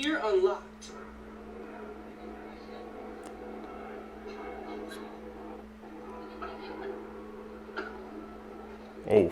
Fear unlocked. Oh.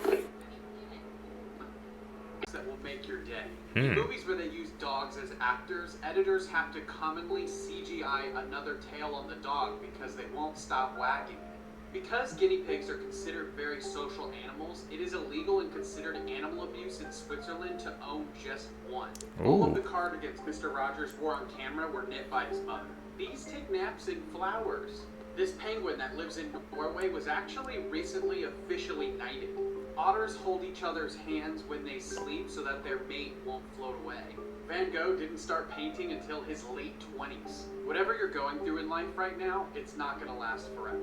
That will make your day. In movies where they use dogs as actors, editors have to commonly CGI another tail on the dog because they won't stop wagging it. Because guinea pigs are considered very social animals, it is illegal and considered animal abuse in Switzerland to own just one. All of the cardigans Mr. Rogers wore on camera were knit by his mother. These take naps in flowers. This penguin that lives in Norway was actually recently officially knighted. Otters hold each other's hands when they sleep so that their mate won't float away. Van Gogh didn't start painting until his late 20s. Whatever you're going through in life right now, it's not gonna last forever.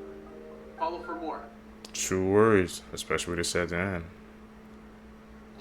Follow for more. True words, especially what it said then.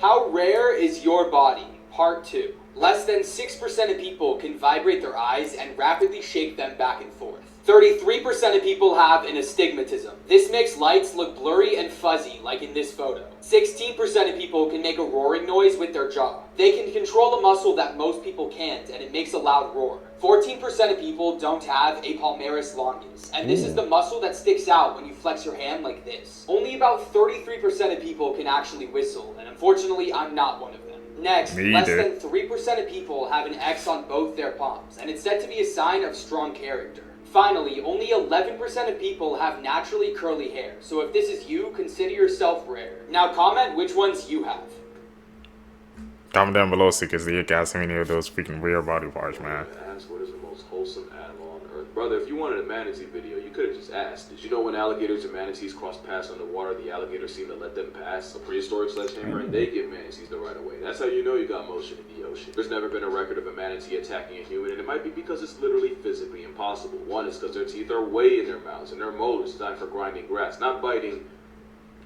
How rare is your body? Part 2. Less than 6% of people can vibrate their eyes and rapidly shake them back and forth. 33% of people have an astigmatism. This makes lights look blurry and fuzzy, like in this photo. 16% of people can make a roaring noise with their jaw. They can control a muscle that most people can't, and it makes a loud roar. 14% of people don't have a palmaris longus, and this is the muscle that sticks out when you flex your hand like this. Only about 33% of people can actually whistle, and unfortunately, I'm not one of them. Next, less than 3% of people have an X on both their palms, and it's said to be a sign of strong character. Finally, only 11% of people have naturally curly hair, so if this is you, consider yourself rare. Now comment which ones you have. Comment down below so you can see guys any of those freaking weird body parts, man. Ask what is the most wholesome animal on earth. Brother, if you wanted a manatee video, you could have just asked. Did you know when alligators and manatees cross paths underwater, the alligators seem to let them pass? A prehistoric sledgehammer, and they give manatees the right of way. That's how you know you got motion in the ocean. There's never been a record of a manatee attacking a human, and it might be because it's literally physically impossible. One is because their teeth are way in their mouths, and their molars designed for grinding grass, not biting.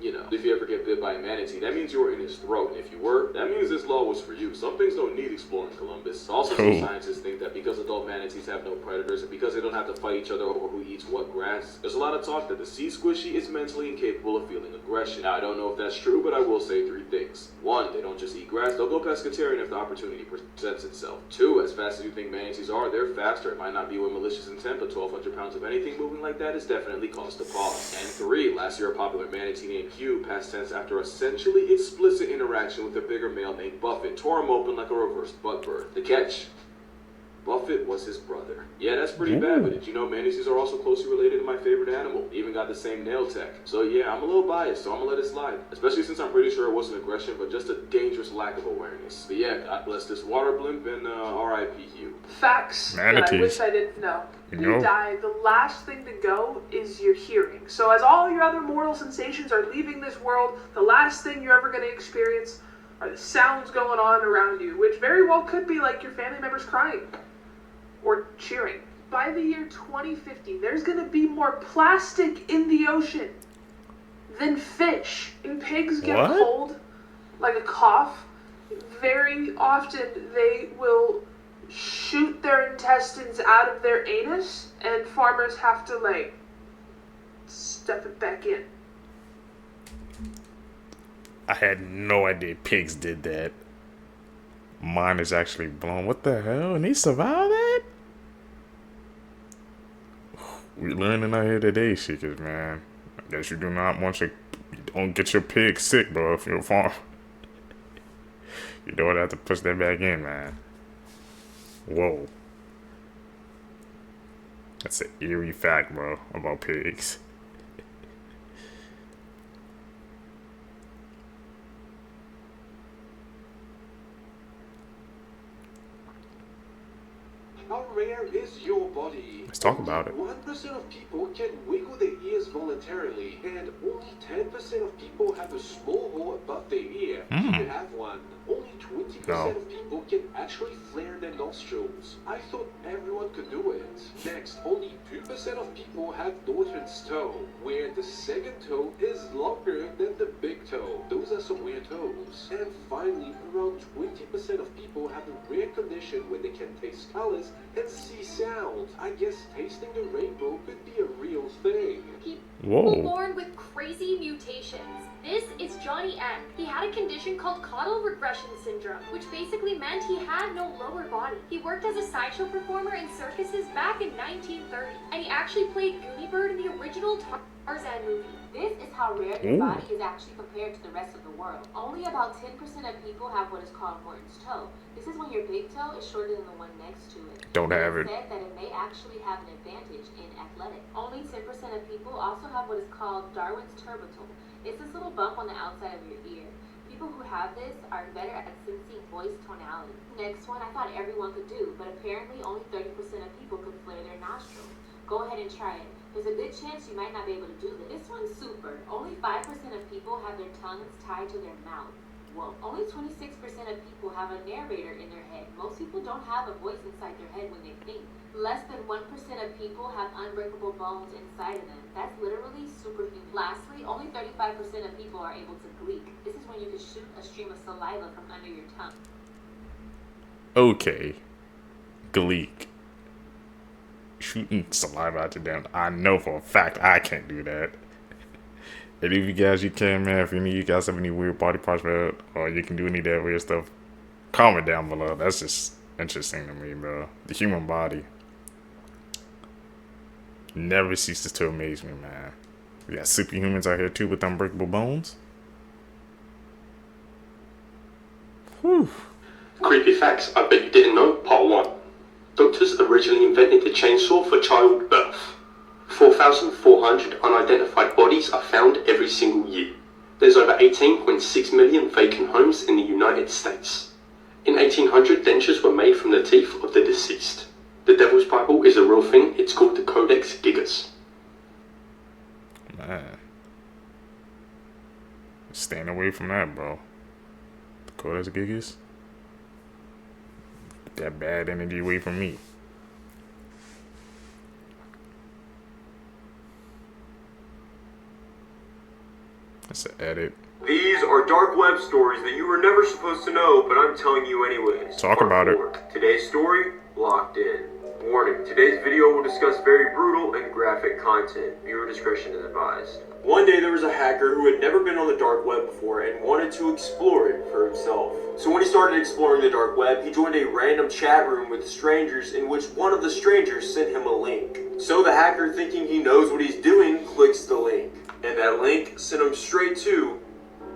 You know, if you ever get bit by a manatee, that means you were in his throat. And if you were, that means this law was for you. Some things don't need exploring, Columbus. Also, some scientists think that because adult manatees have no predators and because they don't have to fight each other over who eats what grass, there's a lot of talk that the sea squishy is mentally incapable of feeling aggression. Now, I don't know if that's true, but I will say 3 things. 1, they don't just eat grass, they'll go pescatarian if the opportunity presents itself. 2, as fast as you think manatees are, they're faster. It might not be with malicious intent, but 1,200 pounds of anything moving like that is definitely cause to pause. And 3, last year a popular manatee named Hugh, past tense, after essentially explicit interaction with a bigger male named Buffett, tore him open like a reverse butt birth. The catch: Buffett was his brother. Yeah, that's pretty bad, but did you know manatees are also closely related to my favorite animal? They even got the same nail tech. So yeah, I'm a little biased, so I'm gonna let it slide. Especially since I'm pretty sure it wasn't aggression, but just a dangerous lack of awareness. But yeah, God bless this water blimp and R.I.P. Hugh. Facts that I wish I didn't know. You die, the last thing to go is your hearing. So as all your other mortal sensations are leaving this world, the last thing you're ever going to experience are the sounds going on around you, which very well could be like your family members crying or cheering. By the year 2050, there's going to be more plastic in the ocean than fish. And pigs get a cold, like a cough. Very often they will shoot their intestines out of their anus, and farmers have to, like, stuff it back in. I had no idea pigs did that. Mine is actually blown. What the hell? And he survived that? We learning out here today, Seekers, man. I guess you do not want your... You don't get your pig sick, bro, if you're a farmer. You don't have to push that back in, man. Whoa. That's an eerie fact, bro, about pigs. How rare is your body? Let's talk about it. 1% of people can wiggle their ears voluntarily, and only 10% of people have a small hole above their ear. If you have one, only 20% of people can actually flare their nostrils. I thought everyone could do it. Next, only 2% of people have Norton's toe, where the second toe is longer than the big toe. Those are some weird toes. And finally, around 20% of people have a rare condition where they can taste colors and see sound. I guess tasting the rainbow could be a real thing. People born with crazy mutations. This is Johnny M. He had a condition called caudal regression syndrome, which basically meant he had no lower body. He worked as a sideshow performer in circuses back in 1930, and he actually played Goonie Bird in the original Tarzan movie. This is how rare your body is actually compared to the rest of the world. Only about 10% of people have what is called Morton's toe. This is when your big toe is shorter than the one next to it. Don't have it. It's said that it may actually have an advantage in athletics. Only 10% of people also have what is called Darwin's turbitole. It's this little bump on the outside of your ear. People who have this are better at sensing voice tonality. Next one I thought everyone could do, but apparently only 30% of people could flare their nostrils. Go ahead and try it. There's a good chance you might not be able to do this. This one's super. Only 5% of people have their tongues tied to their mouth. Whoa. Only 26% of people have a narrator in their head. Most people don't have a voice inside their head when they think. Less than 1% of people have unbreakable bones inside of them. That's literally superhuman. Lastly, only 35% of people are able to gleek. This is when you can shoot a stream of saliva from under your tongue. Okay. Gleek. Shooting saliva out your damn. I know for a fact I can't do that. And if you guys, you can, man. If you guys have any weird body parts, man, or you can do any of that weird stuff, comment down below. That's just interesting to me, bro. The human body never ceases to amaze me, man. We got superhumans out here too with unbreakable bones. Whew. Creepy facts I bet you didn't know, part 1. Doctors originally invented the chainsaw for childbirth. 4,400 unidentified bodies are found every single year. There's over 18.6 million vacant homes in the United States. In 1800, dentures were made from the teeth of the deceased. The Devil's Bible is a real thing. It's called the Codex Gigas. Man. Staying away from that, bro. The Codex Gigas? That bad energy away from me. That's an edit. These are dark web stories that you were never supposed to know, but I'm telling you anyways. Talk about it. Today's story, Locked In. Warning, today's video will discuss very brutal and graphic content. Viewer discretion is advised. One day there was a hacker who had never been on the dark web before and wanted to explore it for himself. So when he started exploring the dark web, he joined a random chat room with strangers in which one of the strangers sent him a link. So the hacker, thinking he knows what he's doing, clicks the link. And that link sent him straight to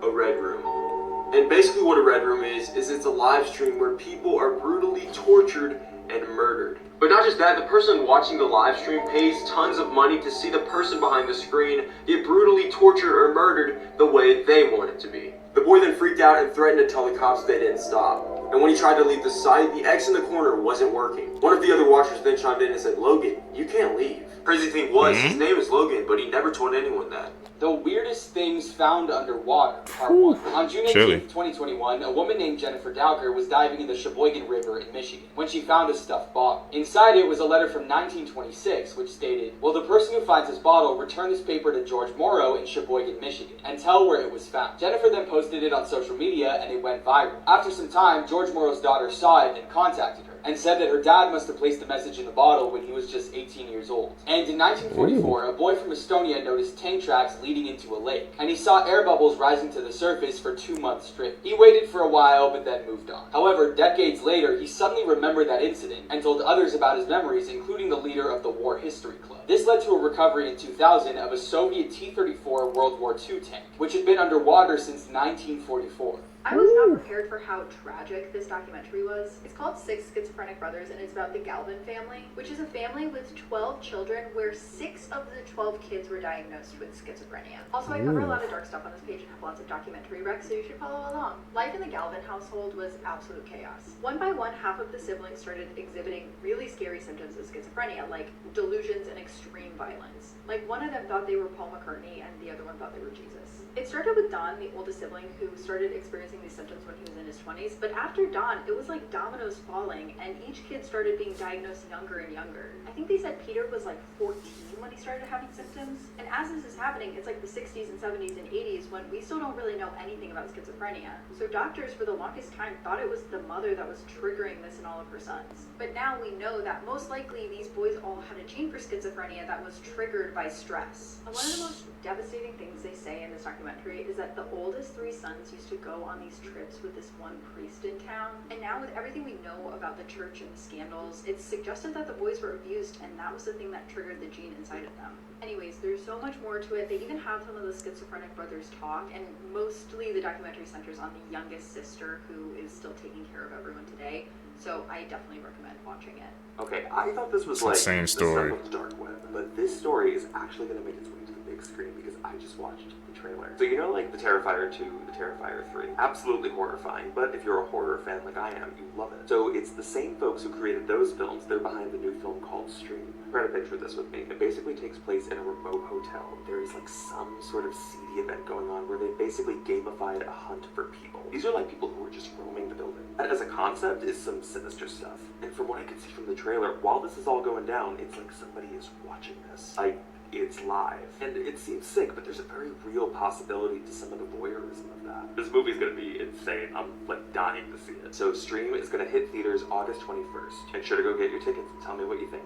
a red room. And basically what a red room is it's a live stream where people are brutally tortured and murdered. But not just that, the person watching the live stream pays tons of money to see the person behind the screen get brutally tortured or murdered the way they want it to be. The boy then freaked out and threatened to tell the cops they didn't stop. And when he tried to leave the site, the X in the corner wasn't working. One of the other watchers then chimed in and said, "Logan, you can't leave." Crazy thing was, his name is Logan, but he never told anyone that. The weirdest things found underwater, part 1. On June 18th, 2021, a woman named Jennifer Dowker was diving in the Sheboygan River in Michigan when she found a stuffed bottle. Inside it was a letter from 1926 which stated, "Will the person who finds this bottle return this paper to George Morrow in Sheboygan, Michigan, and tell where it was found." Jennifer then posted it on social media and it went viral. After some time, George Morrow's daughter saw it and contacted her and said that her dad must have placed the message in the bottle when he was just 18 years old. And in 1944, a boy from Estonia noticed tank tracks leading into a lake, and he saw air bubbles rising to the surface for 2 months straight. He waited for a while, but then moved on. However, decades later, he suddenly remembered that incident and told others about his memories, including the leader of the War History Club. This led to a recovery in 2000 of a Soviet T-34 World War II tank, which had been underwater since 1944. I was not prepared for how tragic this documentary was. It's called Six Schizophrenic Brothers, and it's about the Galvin family, which is a family with 12 children where 6 of the 12 kids were diagnosed with schizophrenia. Also, I cover a lot of dark stuff on this page and have lots of documentary recs, so you should follow along. Life in the Galvin household was absolute chaos. One by one, half of the siblings started exhibiting really scary symptoms of schizophrenia, like delusions and extreme violence. Like, one of them thought they were Paul McCartney, and the other one thought they were Jesus. It started with Don, the oldest sibling, who started experiencing experiencing these symptoms when he was in his 20s, but after Don, it was like dominoes falling, and each kid started being diagnosed younger and younger. I think they said Peter was like 14 when he started having symptoms, and as this is happening, it's like the 60s and 70s and 80s when we still don't really know anything about schizophrenia. So doctors for the longest time thought it was the mother that was triggering this in all of her sons. But now we know that most likely these boys all had a gene for schizophrenia that was triggered by stress. And one of the most devastating things they say in this documentary is that the oldest 3 sons used to go on these trips with this one priest in town, and now with everything we know about the church and the scandals, it's suggested that the boys were abused, and that was the thing that triggered the gene inside of them. Anyways, there's so much more to it. They even have some of the schizophrenic brothers talk, and mostly the documentary centers on the youngest sister who is still taking care of everyone today, so I definitely recommend watching it. Okay, I thought this was It's like insane the story. stuff of the dark web, but this story is actually going to make its way to the big screen because I just watched the trailer. So you know, like the Terrifier 2, the Terrifier 3, absolutely horrifying, but if you're a horror fan like I am, you love it. So it's the same folks who created those films. They're behind the new film called Stream. Try to picture this with me. It basically takes place in a remote hotel. There is like some sort of seedy event going on where they basically gamified a hunt for people. These are like people who are just roaming the building. That as a concept is some sinister stuff. And from what I can see from the trailer, while this is all going down, it's like somebody is watching this. Like, it's live. And it seems sick, but there's a very real possibility to some of the voyeurism of that. This movie's gonna be insane. I'm like dying to see it. So Stream is gonna hit theaters August 21st. Make sure to go get your tickets and tell me what you think.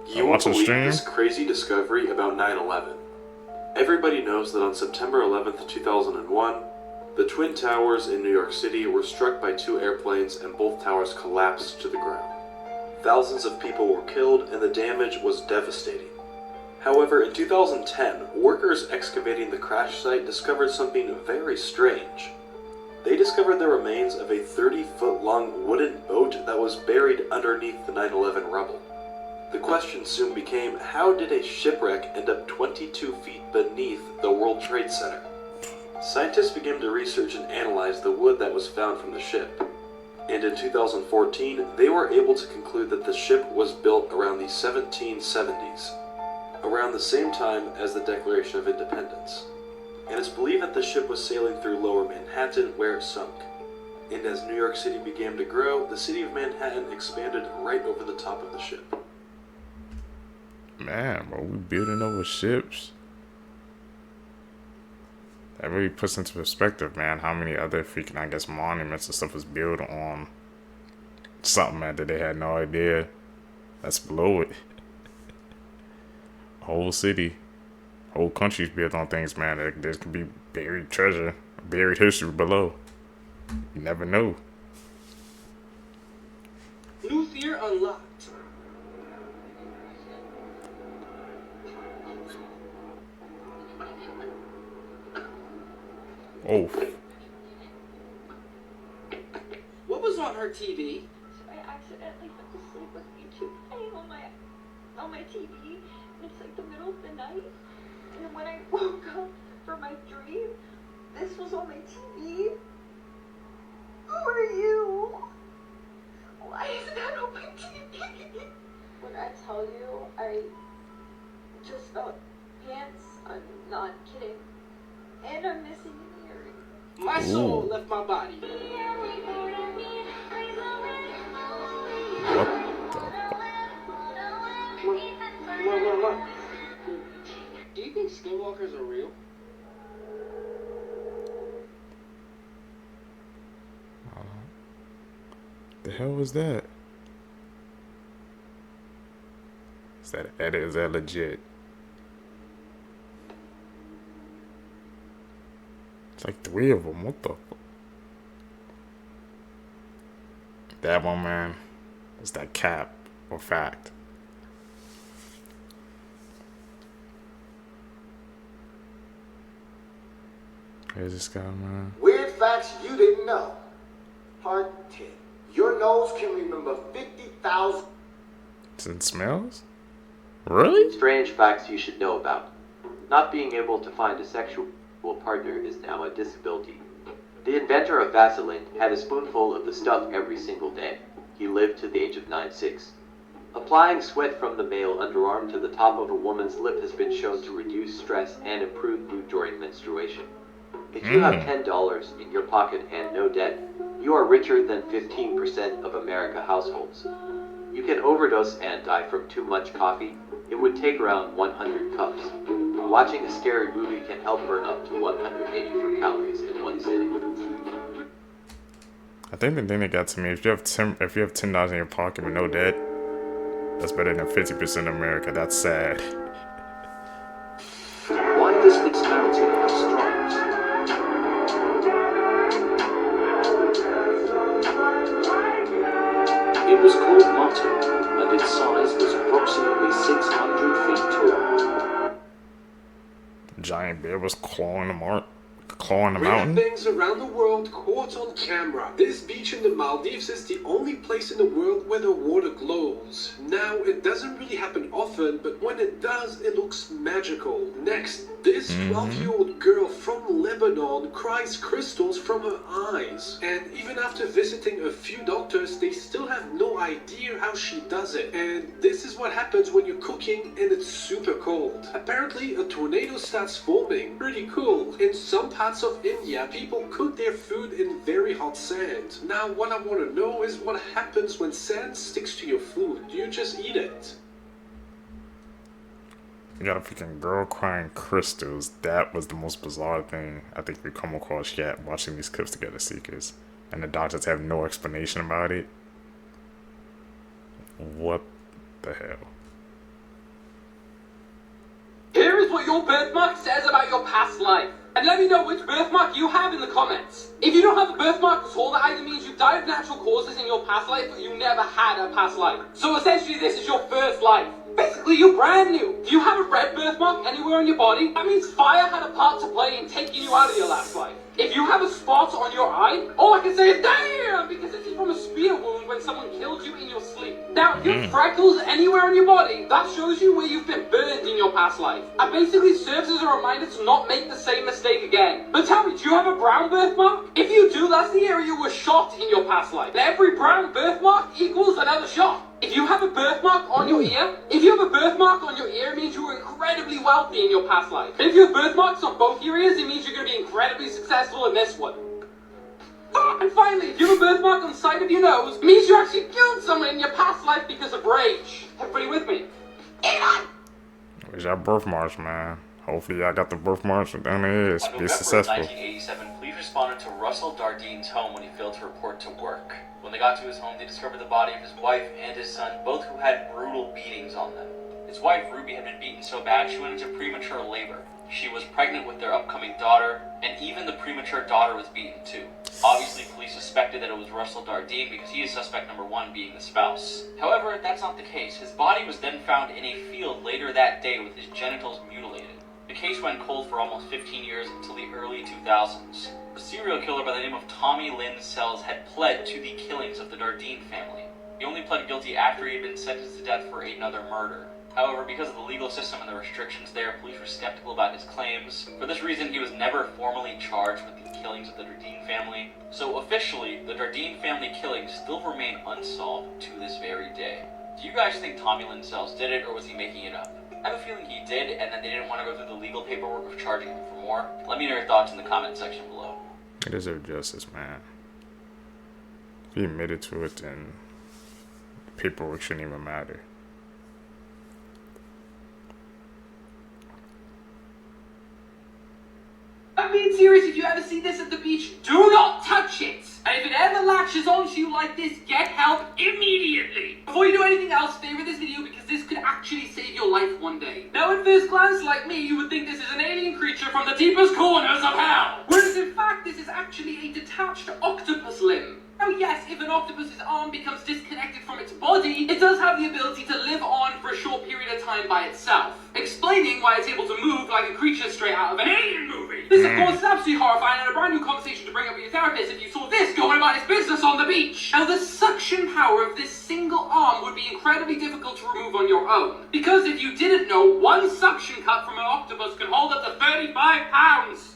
You won't watching believe Stream? this crazy discovery about 9/11. Everybody knows that on September 11th, 2001, the Twin Towers in New York City were struck by 2 airplanes and both towers collapsed to the ground. Thousands of people were killed and the damage was devastating. However, in 2010, workers excavating the crash site discovered something very strange. They discovered the remains of a 30-foot-long wooden boat that was buried underneath the 9/11 rubble. The question soon became, how did a shipwreck end up 22 feet beneath the World Trade Center? Scientists began to research and analyze the wood that was found from the ship. And in 2014, they were able to conclude that the ship was built around the 1770s, around the same time as the Declaration of Independence. And it's believed that the ship was sailing through lower Manhattan where it sunk. And as New York City began to grow, the city of Manhattan expanded right over the top of the ship. Man, bro, we building over ships. That really puts into perspective, man, how many other freaking, I guess, monuments and stuff was built on something, man, that they had no idea that's below it. Whole city, whole countries built on things, man. There could be buried treasure, buried history below. You never know. New fear unlocked. Oh. What was on her TV? I accidentally went to sleep with YouTube playing on my TV, and it's like the middle of the night. And then when I woke up from my dream, this was on my TV. Who are you? Why is that on my TV? When I tell you, I just felt pants. I'm not kidding. And I'm missing an earring. My soul left my body. What the What? Do you think skinwalkers are real? The hell was that? Is that edit? Is that legit? It's like 3 of them. What the fuck? That one, man. Is that cap or fact? Here's this guy, man. Weird facts you didn't know. Part 10. Your nose can remember 50,000. It smells? Really? Strange facts you should know about. Not being able to find a sexual partner is now a disability. The inventor of Vaseline had a spoonful of the stuff every single day. He lived to the age of 96. Applying sweat from the male underarm to the top of a woman's lip has been shown to reduce stress and improve mood during menstruation. If you have $10 in your pocket and no debt, you are richer than 15% of American households. You can overdose and die from too much coffee. It would take around 100 cups. Watching a scary movie can help burn up to 184 calories in one sitting. I think the thing that got to me, if you have $10 in your pocket with no debt, that's better than 50% of America. That's sad. Why does its mountain have stripes? It was called Mutton, and its size was approximately 600 feet tall. Giant bear was clawing the Weird mountain. things around the world caught on camera. This beach in the Maldives is the only place in the world where the water glows. Now, it doesn't really happen often, but when it does, it looks magical. Next, this 12-year-old girl from Lebanon cries crystals from her eyes. And even after visiting a few doctors, they still have no idea how she does it. And this is what happens when you're cooking and it's super cold. Apparently, a tornado starts forming. Pretty cool. In some parts of India, people cook their food in very hot sand. Now, what I want to know is what happens when sand sticks to your food. Do you just eat it? You got a freaking girl crying crystals. That was the most bizarre thing I think we come across yet watching these clips together, Seekers. And the doctors have no explanation about it. What the hell? Here is what your birthmark says about your past life. And let me know which birthmark you have in the comments. If you don't have a birthmark at all, that either means you died of natural causes in your past life or you never had a past life. So essentially this is your first life. Basically, you're brand new. If you have a red birthmark anywhere on your body, that means fire had a part to play in taking you out of your last life. If you have a spot on your eye, all I can say is damn, because this is from a spear wound when someone killed you in your sleep. Now, if you have freckles anywhere on your body, that shows you where you've been burned in your past life. And basically serves as a reminder to not make the same mistake again. But tell me, do you have a brown birthmark? If you do, that's the area you were shot in your past life. And every brown birthmark equals another shot. If you have a birthmark on your ear, it means you were incredibly wealthy in your past life. And if you have birthmarks on both your ears, it means you're going to be incredibly successful in this one. And finally, if you have a birthmark on the side of your nose, it means you actually killed someone in your past life because of rage. Everybody with me? Where's your birthmarks, man? Hopefully y'all got the birthmarks down there. Be November successful. 1987, police responded to Russell Dardine's home when he failed to report to work. When they got to his home, they discovered the body of his wife and his son, both who had brutal beatings on them. His wife, Ruby, had been beaten so bad she went into premature labor. She was pregnant with their upcoming daughter, and even the premature daughter was beaten too. Obviously, police suspected that it was Russell Dardine because he is suspect number one, being the spouse. However, that's not the case. His body was then found in a field later that day with his genitals mutilated. The case went cold for almost 15 years until the early 2000s. A serial killer by the name of Tommy Lynn Sells had pled to the killings of the Dardine family. He only pled guilty after he had been sentenced to death for another murder. However, because of the legal system and the restrictions there, police were skeptical about his claims. For this reason, he was never formally charged with the killings of the Dardine family. So officially, the Dardine family killings still remain unsolved to this very day. Do you guys think Tommy Lynn Sells did it, or was he making it up? I have a feeling he did, and then they didn't want to go through the legal paperwork of charging him for more. Let me know your thoughts in the comment section below. They deserve justice, man. If he admitted to it, then paperwork shouldn't even matter. I'm being serious. If you ever see this at the beach, do not touch it. And if it ever latches onto you like this, get help immediately. Before you do anything else, favorite this video because this could actually save your life one day. Now at first glance, like me, you would think this is an alien creature from the deepest corners of hell. Whereas in fact, this is actually a detached octopus limb. Now yes, if an octopus's arm becomes disconnected from its body, it does have the ability to live on for a short period of time by itself, explaining why it's able to move like a creature straight out of an alien movie. This of course is absolutely horrifying and a brand new conversation to bring up with your therapist if you saw this going about its business on the beach. Now the suction power of this single arm would be incredibly difficult to remove on your own, because if you didn't know, one suction cup from an octopus can hold up to 35 pounds.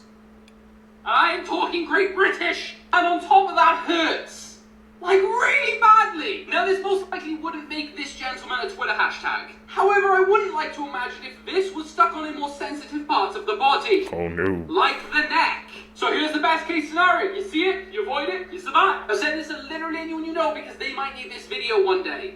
I'm talking Great British, and on top of that hurts. Like really badly. Now this most likely wouldn't make this gentleman a Twitter hashtag. However, I wouldn't like to imagine if this was stuck on a more sensitive part of the body. Oh no. Like the neck. So So here's the best case scenario. You see it, you avoid it, you survive. I've said this to literally anyone you know because they might need this video one day.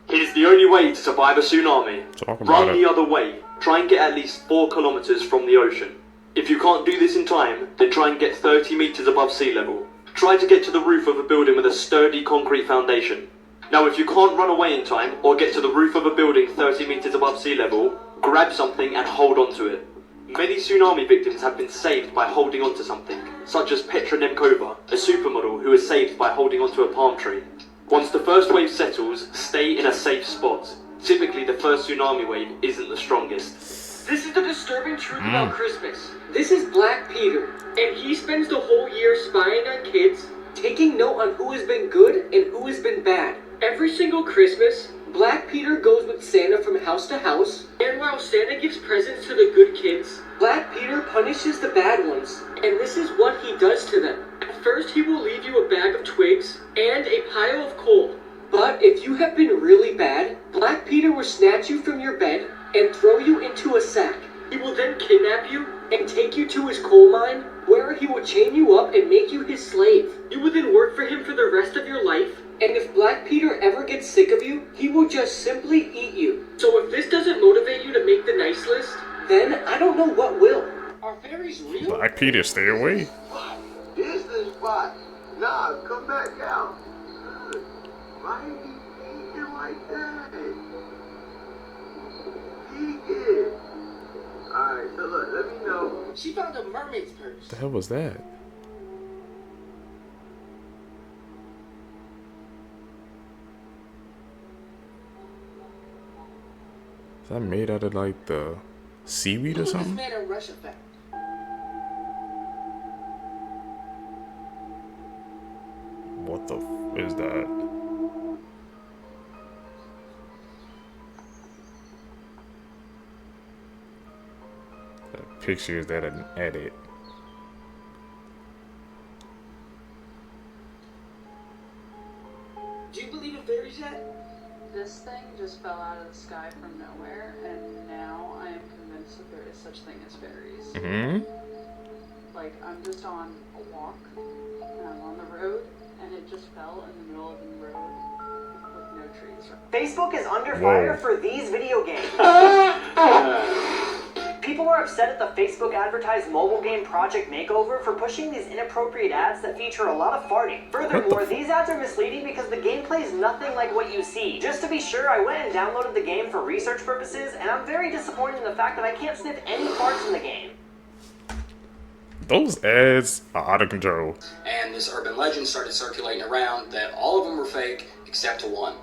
Here's the only way to survive a tsunami. Run the other way. Try and get at least 4 kilometers from the ocean. If you can't do this in time, then try and get 30 meters above sea level. Try to get to the roof of a building with a sturdy concrete foundation. Now if you can't run away in time or get to the roof of a building 30 meters above sea level, grab something and hold on to it. Many tsunami victims have been saved by holding onto something, such as Petra Nemkova, a supermodel who was saved by holding onto a palm tree. Once the first wave settles, stay in a safe spot. Typically the first tsunami wave isn't the strongest. This is the disturbing truth about Christmas. This is Black Peter, and he spends the whole year spying on kids, taking note on who has been good and who has been bad. Every single Christmas, Black Peter goes with Santa from house to house, and while Santa gives presents to the good kids, Black Peter punishes the bad ones, and this is what he does to them. At first, he will leave you a bag of twigs and a pile of coal. But if you have been really bad, Black Peter will snatch you from your bed and throw you into a sack. He will then kidnap you and take you to his coal mine, where he will chain you up and make you his slave. You will then work for him for the rest of your life, and if Black Peter ever gets sick of you, he will just simply eat you. So if this doesn't motivate you to make the nice list, then I don't know what will. Are fairies real? Black Peter, stay away. This is the spot. Nah, come back out. Why are you eating like that? Eat it. Alright, so look, let me know. She found a mermaid's purse. The hell was that? Is that made out of like the seaweed or something? This man in Russia found. What the f is that? That picture is that an edit? Do you believe in fairies yet? This thing just fell out of the sky from nowhere, and now I am convinced that there is such thing as fairies. Mm-hmm. Like, I'm just on a walk, and I'm on the road, and it just fell in the middle of the road with no trees. Facebook is under fire for these video games. People are upset at the Facebook advertised mobile game Project Makeover for pushing these inappropriate ads that feature a lot of farting. Furthermore, these ads are misleading because the gameplay is nothing like what you see. Just to be sure, I went and downloaded the game for research purposes, and I'm very disappointed in the fact that I can't sniff any farts in the game. Those ads are out of control. And this urban legend started circulating around that all of them were fake except one.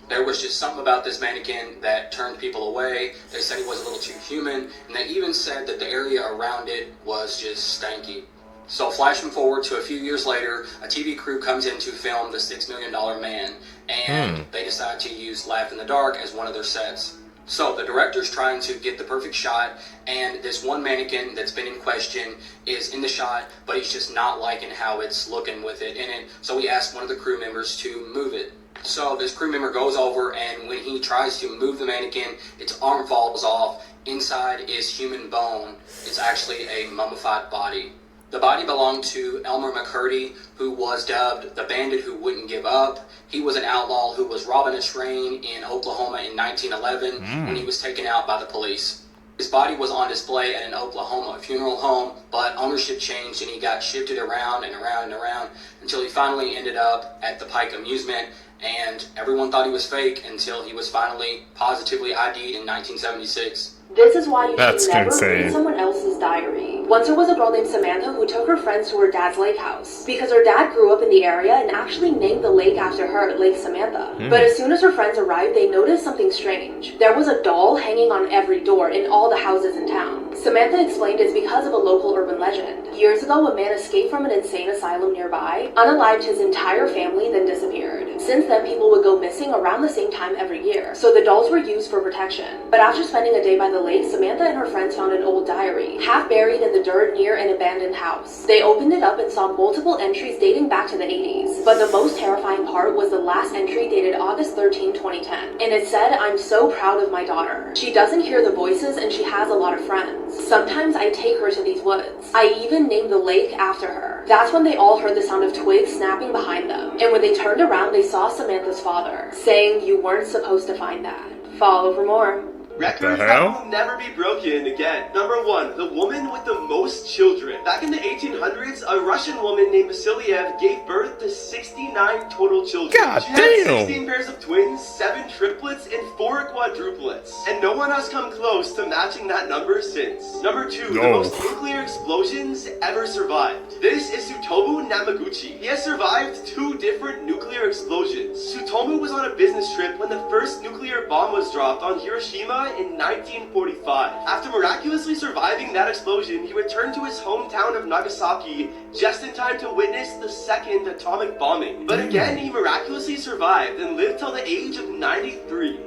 There was just something about this mannequin that turned people away. They said he was a little too human, and they even said that the area around it was just stanky. So flashing forward to a few years later, a TV crew comes in to film The $6 Million Man, and they decide to use Laugh in the Dark as one of their sets. So the director's trying to get the perfect shot, and this one mannequin that's been in question is in the shot, but he's just not liking how it's looking with it in it. So he asked one of the crew members to move it. So this crew member goes over, and when he tries to move the mannequin, its arm falls off. Inside is human bone. It's actually a mummified body. The body belonged to Elmer McCurdy, who was dubbed the bandit who wouldn't give up. He was an outlaw who was robbing a train in Oklahoma in 1911 when he was taken out by the police. His body was on display at an Oklahoma funeral home, but ownership changed and he got shifted around and around and around until he finally ended up at the Pike Amusement, and everyone thought he was fake until he was finally positively ID'd in 1976. This is why you That's should never insane. read someone else's diary. Once there was a girl named Samantha who took her friends to her dad's lake house because her dad grew up in the area and actually named the lake after her, Lake Samantha. But as soon as her friends arrived, they noticed something strange. There was a doll hanging on every door in all the houses in town. Samantha explained it's because of a local urban legend. Years ago, a man escaped from an insane asylum nearby, unalived his entire family, then disappeared. Since then, people would go missing around the same time every year, so the dolls were used for protection. But after spending a day by the lake, Samantha and her friends found an old diary, half buried in the dirt near an abandoned house. They opened it up and saw multiple entries dating back to the 80s, but the most terrifying part was the last entry dated August 13, 2010. And it said, "I'm so proud of my daughter. She doesn't hear the voices and she has a lot of friends. Sometimes I take her to these woods. I even named the lake after her." That's when they all heard the sound of twigs snapping behind them. And when they turned around, they saw Samantha's father, saying, "You weren't supposed to find that. Follow for more." Records that will never be broken again. Number 1, the woman with the most children. Back in the 1800s, a Russian woman named Vasiliev gave birth to 69 total children. God she had damn. 16 pairs of twins, 7 triplets, and 4 quadruplets. And no one has come close to matching that number since. Number 2, the most nuclear explosions ever survived. This is Tsutomu Namaguchi. He has survived 2 different nuclear explosions. Tsutomu was on a business trip when the first nuclear bomb was dropped on Hiroshima in 1945. After miraculously surviving that explosion, he returned to his hometown of Nagasaki just in time to witness the second atomic bombing. But again, he miraculously survived and lived till the age of 93.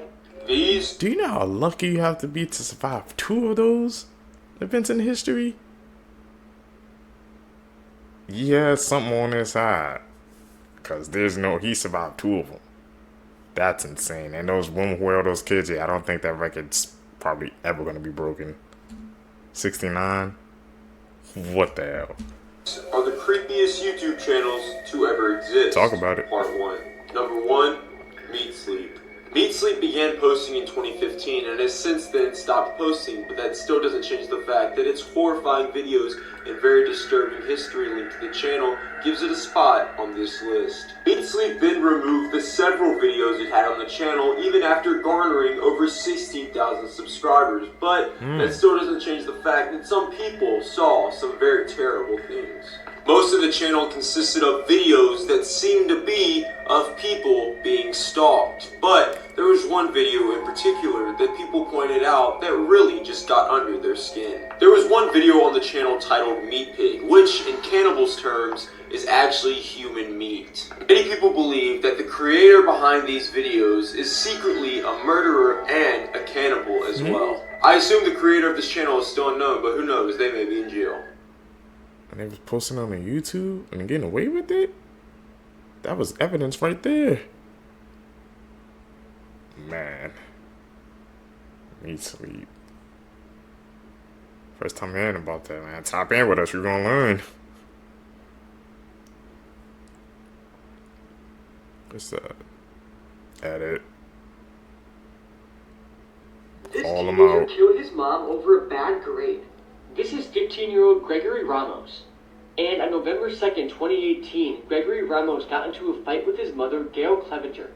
Do you know how lucky you have to be to survive 2 of those events in history? Yeah, something on his side. Because he survived 2 of them. That's insane. And those women who held those kids, I don't think that record's probably ever going to be broken. 69? What the hell? Are the creepiest YouTube channels to ever exist. Talk about it. Part 1. Number 1, Meat Sleep. Meat Sleep began posting in 2015 and has since then stopped posting, but that still doesn't change the fact that its horrifying videos and very disturbing history linked to the channel gives it a spot on this list. Meat Sleep then removed the several videos it had on the channel even after garnering over 16,000 subscribers, but that still doesn't change the fact that some people saw some very terrible things. Most of the channel consisted of videos that seemed to be of people being stalked, but there was one video in particular that people pointed out that really just got under their skin. There was one video on the channel titled Meat Pig, which in cannibals' terms is actually human meat. Many people believe that the creator behind these videos is secretly a murderer and a cannibal as well. I assume the creator of this channel is still unknown, but who knows, they may be in jail. And they was posting on YouTube and getting away with it? That was evidence right there. Man. Meat Sleep. First time hearing about that, man. Tap in with us, you're gonna learn. Just edit. This All them teenager out. killed his mom over a bad grade. This is 15-year-old Gregory Ramos. And on November 2nd, 2018, Gregory Ramos got into a fight with his mother, Gail Clevenger.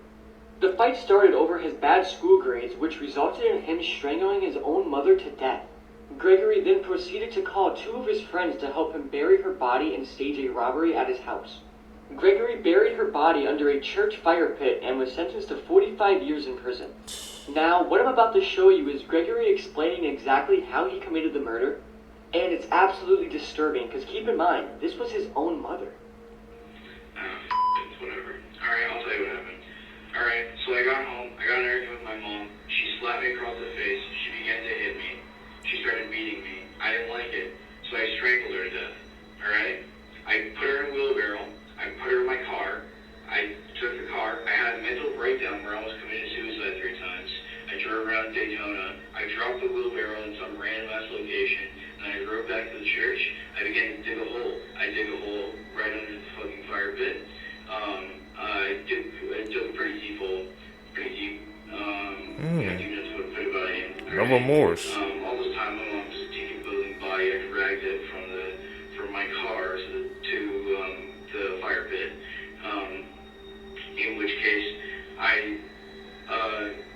The fight started over his bad school grades, which resulted in him strangling his own mother to death. Gregory then proceeded to call 2 of his friends to help him bury her body and stage a robbery at his house. Gregory buried her body under a church fire pit and was sentenced to 45 years in prison. Now, what I'm about to show you is Gregory explaining exactly how he committed the murder, and it's absolutely disturbing, because keep in mind, this was his own mother. Whatever. Alright, I'll tell you what happened. Alright, so I got home, I got an argument with my mom, she slapped me across the face, she began to hit me, she started beating me, I didn't like it, so I strangled her to death. Alright? I put her in a wheelbarrow, I put her in my car, I took the car, I had a mental breakdown where I almost committed suicide 3 times, I drove around Daytona, I dropped the wheelbarrow in some random ass location, and I drove back to the church. I began to dig a hole. I dig a hole right under the fucking fire pit. I dug a pretty deep hole. Pretty deep. Yeah, deep enough to put a body in. No remorse. All this time, my mom's taking building body. I dragged it from my car to the fire pit. In which case, I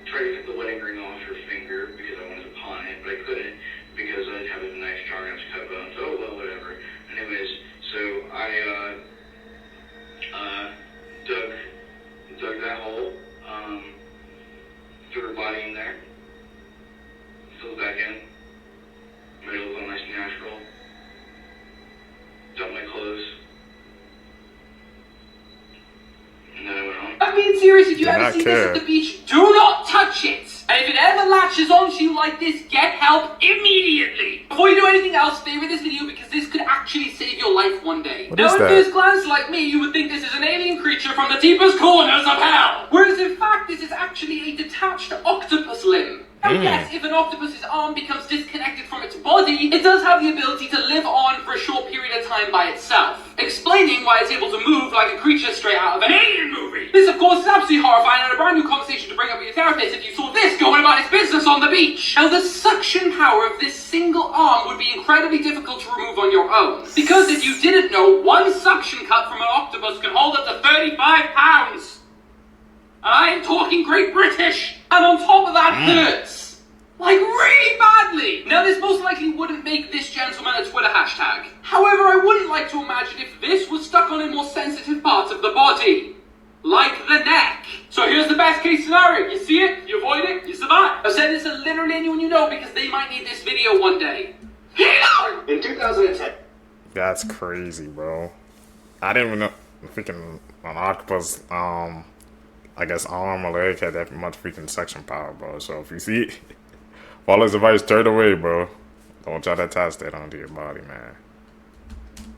tried to cut the wedding ring off her finger because I wanted to pawn it, but I couldn't. Because I have a nice charm to cut bones. Oh well, whatever. Anyways, so I dug that hole, threw her body in there, filled back in, made it look all nice and natural, dumped my clothes, and then I went home. That means ever not see this care. at the beach, do not touch it. And if it ever latches onto you like this, get help immediately. Before you do anything else, favorite this video because this could actually save your life one day. What Now, is at that? first glance, like me, you would think this is an alien creature from the deepest corners of hell. Whereas in fact, this is actually a detached octopus limb. And yes, if an octopus's arm becomes disconnected from its body, it does have the ability to live on for a short period of time by itself, explaining why it's able to move like a creature straight out of an alien movie. This, of course, is absolutely horrifying and a brand new conversation to bring up with your therapist if you saw this going about its business on the beach. Now, the suction power of this single arm would be incredibly difficult to remove on your own, because if you didn't know, one suction cup from an octopus can hold up to 35 pounds. I'm talking Great British, and on top of that hurts. Like really badly. Now this most likely wouldn't make this gentleman a Twitter hashtag. However, I wouldn't like to imagine if this was stuck on a more sensitive part of the body. Like the neck. So here's the best case scenario. You see it, you avoid it, you survive. I've said this to literally anyone you know because they might need this video one day. In 2010. That's crazy, bro. I didn't even know freaking an octopus, I guess arm or leg had that much freaking suction power, bro. So if you see it, follow his advice, turn away, bro. Don't try to attach that onto your body, man.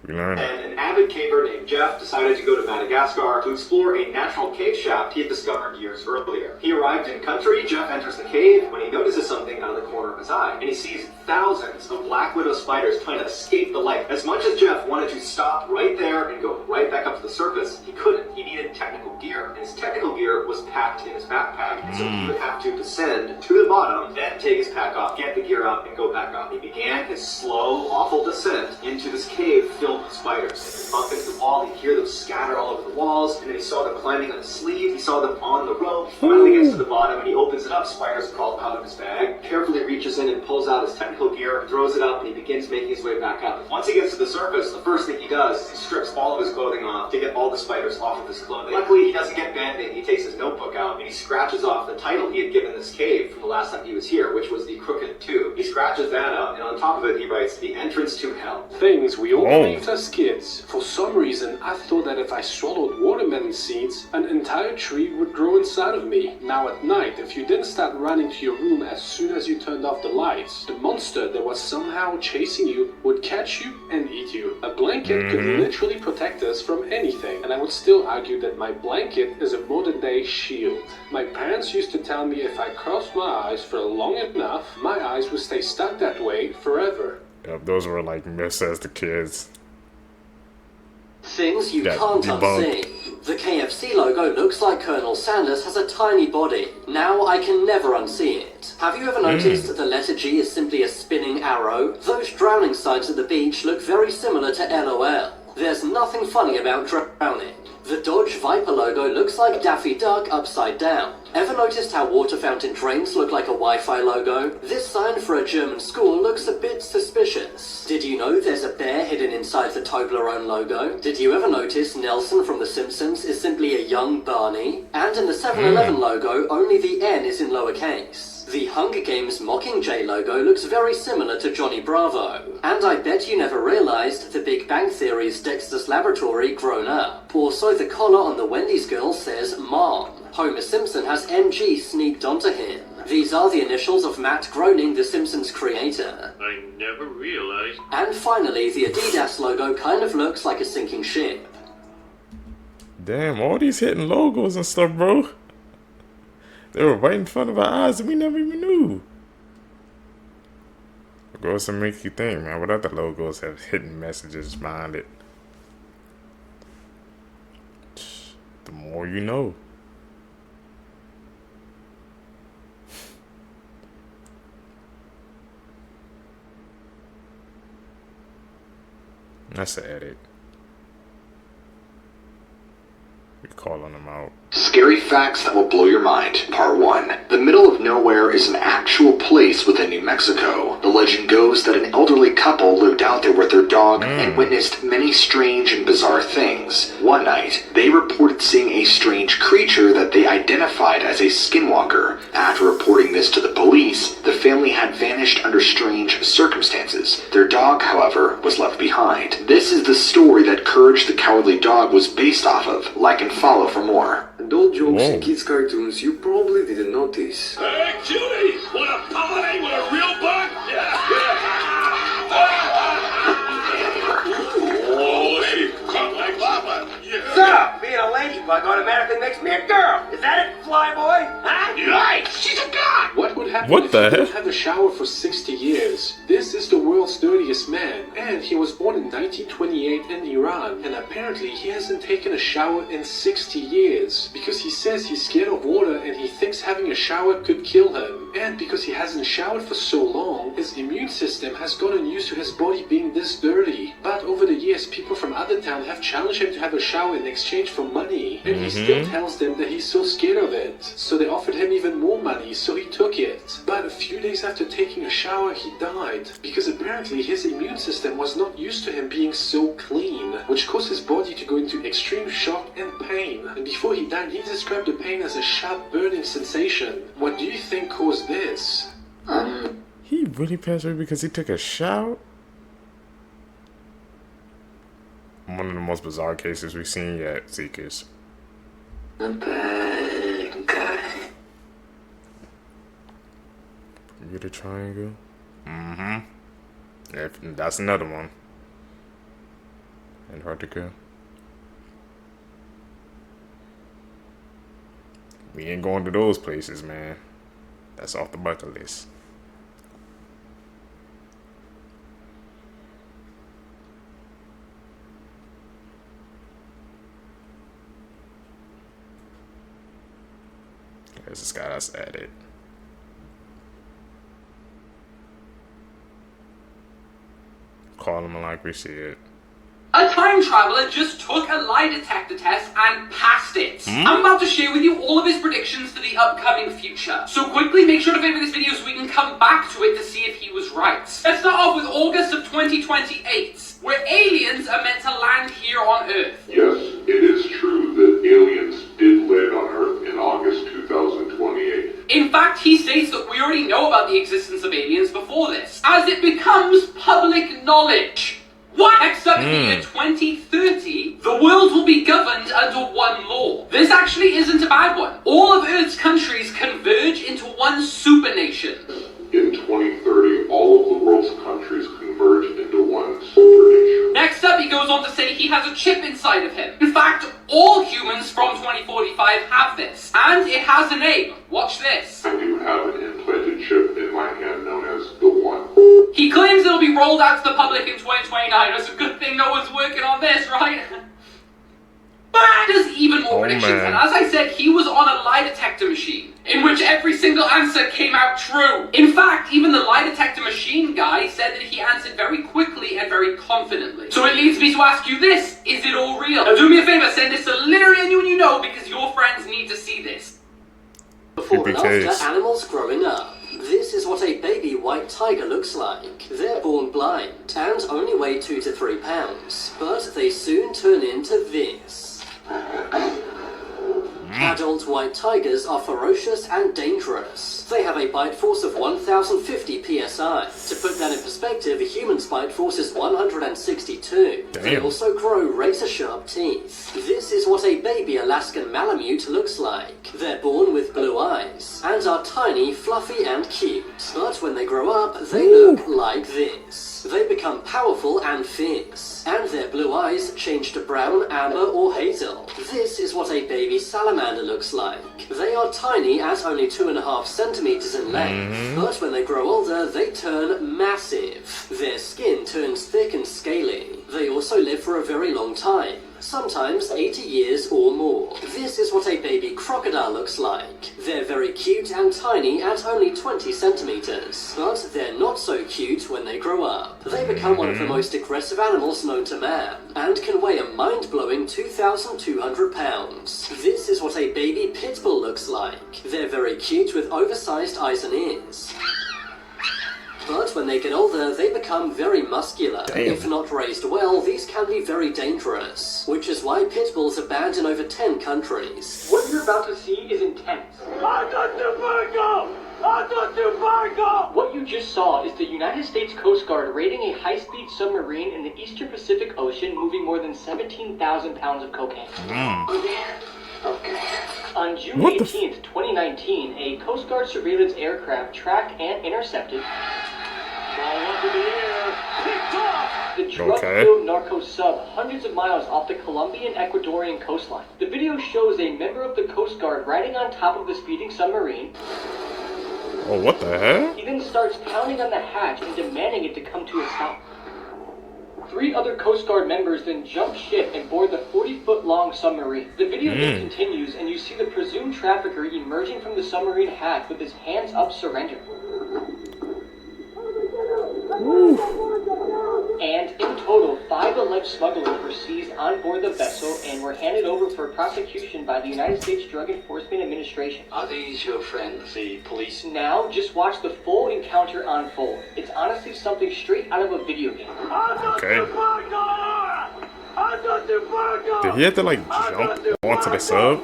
We learn it. And an avid caver named Jeff decided to go to Madagascar to explore a natural cave shaft he had discovered years earlier. He arrived in country, Jeff enters the cave when he notices something out of the corner of his eye, and he sees thousands of black widow spiders trying to escape the light. As much as Jeff wanted to stop right there and go right back up to the surface, he couldn't. He needed technical gear, and his technical gear was packed in his backpack, and so he would have to descend to the bottom, then take his pack off, get the gear up, and go back up. He began his slow, awful descent into this cave filled with spiders. He'd bump into the wall, he'd hear them scatter all over the walls, and then he saw them climbing on his sleeve, he saw them on the rope. He finally gets to the bottom, and he opens it up, spiders crawl out of his bag, carefully reaches in and pulls out his technical gear, throws it up, and he begins making his way back up. Once he gets to the surface, the first thing he does is he strips all of his clothing off to get all the spiders off of his clothing. Luckily, he doesn't get band-aid. He takes his notebook out, and he scratches off the title he had given this cave from the last time he was here, which was the Crooked Tube. He scratches that out, and on top of it, he writes, "The entrance to hell." Things we all believed as kids. For some reason, I thought that if I swallowed watermelon seeds, an entire tree would grow inside of me. Now at night, if you didn't start running to your room as soon as you turned off the lights, the monster that was somehow chasing you would catch you and eat you. A blanket could literally protect us from anything, and I would still argue that my blanket is a modern-day shield. My parents used to tell me if I crossed my eyes for long enough, my eyes would stay stuck that way forever. Yep, those were like myths as the kids. Things you Yeah, can't debunked. unsee. The KFC logo looks like Colonel Sanders has a tiny body. Now I can never unsee it. Have you ever noticed that the letter G is simply a spinning arrow? Those drowning signs at the beach look very similar to LOL. There's nothing funny about drowning. The Dodge Viper logo looks like Daffy Duck upside down. Ever noticed how water fountain drains look like a Wi-Fi logo? This sign for a German school looks a bit suspicious. Did you know there's a bear hidden inside the Toblerone logo? Did you ever notice Nelson from The Simpsons is simply a young Barney? And in the 7-Eleven logo, only the N is in lowercase. The Hunger Games Mockingjay logo looks very similar to Johnny Bravo. And I bet you never realized the Big Bang Theory's Dexter's Laboratory grown up. Also, the collar on the Wendy's girl says Mom. Homer Simpson has MG sneaked onto him. These are the initials of Matt Groening, The Simpsons creator. I never realized. And finally, the Adidas logo kind of looks like a sinking ship. Damn, all these hidden logos and stuff, bro. They were right in front of our eyes and we never even knew. It goes to make you think, man, what other logos have hidden messages behind it? The more you know. That's the edit. We're calling them out. Scary facts that will blow your mind. Part 1. The middle of nowhere is an actual place within New Mexico. The legend goes that an elderly couple lived out there with their dog and witnessed many strange and bizarre things. One night, they reported seeing a strange creature that they identified as a skinwalker. After reporting this to the police, the family had vanished under strange circumstances. Their dog, however, was left behind. This is the story that Courage the Cowardly Dog was based off of. Like and follow for more. adult jokes in kids' cartoons you probably didn't notice. Hey, Judy! Wanna pollinate with a real bug? Oh, lady, cut like Papa. Yeah. So, being a ladybug automatically makes me a girl. Is that it, Flyboy? Huh? Yikes! She's a god! What would happen What if the he didn't heck? have a shower for 60 years? This is the world's dirtiest man, and he was born in 1928 in Iran, and apparently he hasn't taken a shower in 60 years, because he says he's scared of water and he thinks having a shower could kill him. And because he hasn't showered for so long, his immune system has gotten used to his body being this dirty. But over the years, people from other towns have challenged him to have a shower in exchange for money, and he still tells them that he's so scared of it. So they offered him even more money, so he took it. But a few days after taking a shower, he died, because apparently his immune system was not used to him being so clean, which caused his body to go into extreme shock and pain. And before he died, he described the pain as a sharp burning sensation. What do you think caused this? He really passed away because he took a shower? One of the most bizarre cases we've seen yet, Seekers. A bad guy. Bermuda Triangle? Yeah, that's another one. Antarctica. We ain't going to those places, man. That's off the bucket list. There's this guy that's at it. Call him like we see it. A time traveler just took a lie detector test and passed it. I'm about to share with you all of his predictions for the upcoming future. So quickly make sure to favorite this video so we can come back to it to see if he was right. Let's start off with August of 2028, where aliens are meant to land here on Earth. Yes, it is true that aliens did land on Earth in August 2028. In fact, he states that we already know about the existence of aliens before this, as it becomes public knowledge. What? Next up in the year 2030, the world will be governed under one law. This actually isn't a bad one. All of Earth's countries converge into one super nation. In 2030, all of the world's countries converge into one super nation. Next up, he goes on to say he has a chip inside of him. In fact, all humans from 2045 have this, and it has a name. Watch this. I do have an implanted chip in my hand known as the One. He claims it'll be rolled out to the public in 2029. It's a good thing no one's working on this, right? But there's even more predictions, and as I said, he was on a lie detector machine, in which every single answer came out true. In fact, even the lie detector machine guy said that he answered very quickly and very confidently. So it leads me to ask you this, is it all real? Now do me a favor, send this to literally anyone you know, because your friends need to see this. Before and after animals growing up. This is what a baby white tiger looks like. They're born blind and only weigh 2 to 3 pounds, but they soon turn into this. Adult white tigers are ferocious and dangerous. They have a bite force of 1050 psi. To put that in perspective, a human's bite force is 162. Damn. They also grow razor-sharp teeth. This is what a baby Alaskan Malamute looks like. They're born with blue eyes and are tiny, fluffy, and cute. But when they grow up, they look like this. They become powerful and fierce, and their blue eyes change to brown, amber, or hazel. This is what a baby salamander looks like. They are tiny at only 2.5 centimeters in length, but when they grow older, they turn massive. Their skin turns thick and scaly. They also live for a very long time, sometimes 80 years or more. This is what a baby crocodile looks like. They're very cute and tiny at only 20 centimeters, but they're not so cute when they grow up. They become one of the most aggressive animals known to man, and can weigh a mind-blowing 2,200 pounds. This is what a baby pit bull looks like. They're very cute with oversized eyes and ears. But when they get older, they become very muscular. Damn. If not raised well, these can be very dangerous, which is why pit bulls are banned in over 10 countries. What you're about to see is intense. What you just saw is the United States Coast Guard raiding a high-speed submarine in the Eastern Pacific Ocean moving more than 17,000 pounds of cocaine. Okay. On June 18th, 2019, a Coast Guard surveillance aircraft tracked and intercepted the drug-filled narco sub hundreds of miles off the Colombian-Ecuadorian coastline. The video shows a member of the Coast Guard riding on top of the speeding submarine. Oh, what the hell? He then starts pounding on the hatch and demanding it to come to a stop. 3 other Coast Guard members then jump ship and board the 40-foot-long submarine. The video then continues, and you see the presumed trafficker emerging from the submarine hatch with his hands up, surrender. And in total, 5 alleged smugglers were seized on board the vessel and were handed over for prosecution by the United States Drug Enforcement Administration. Are these your friends, the police? Now, just watch the full encounter unfold. It's honestly something straight out of a video game. Okay. Did he have to like jump onto the sub?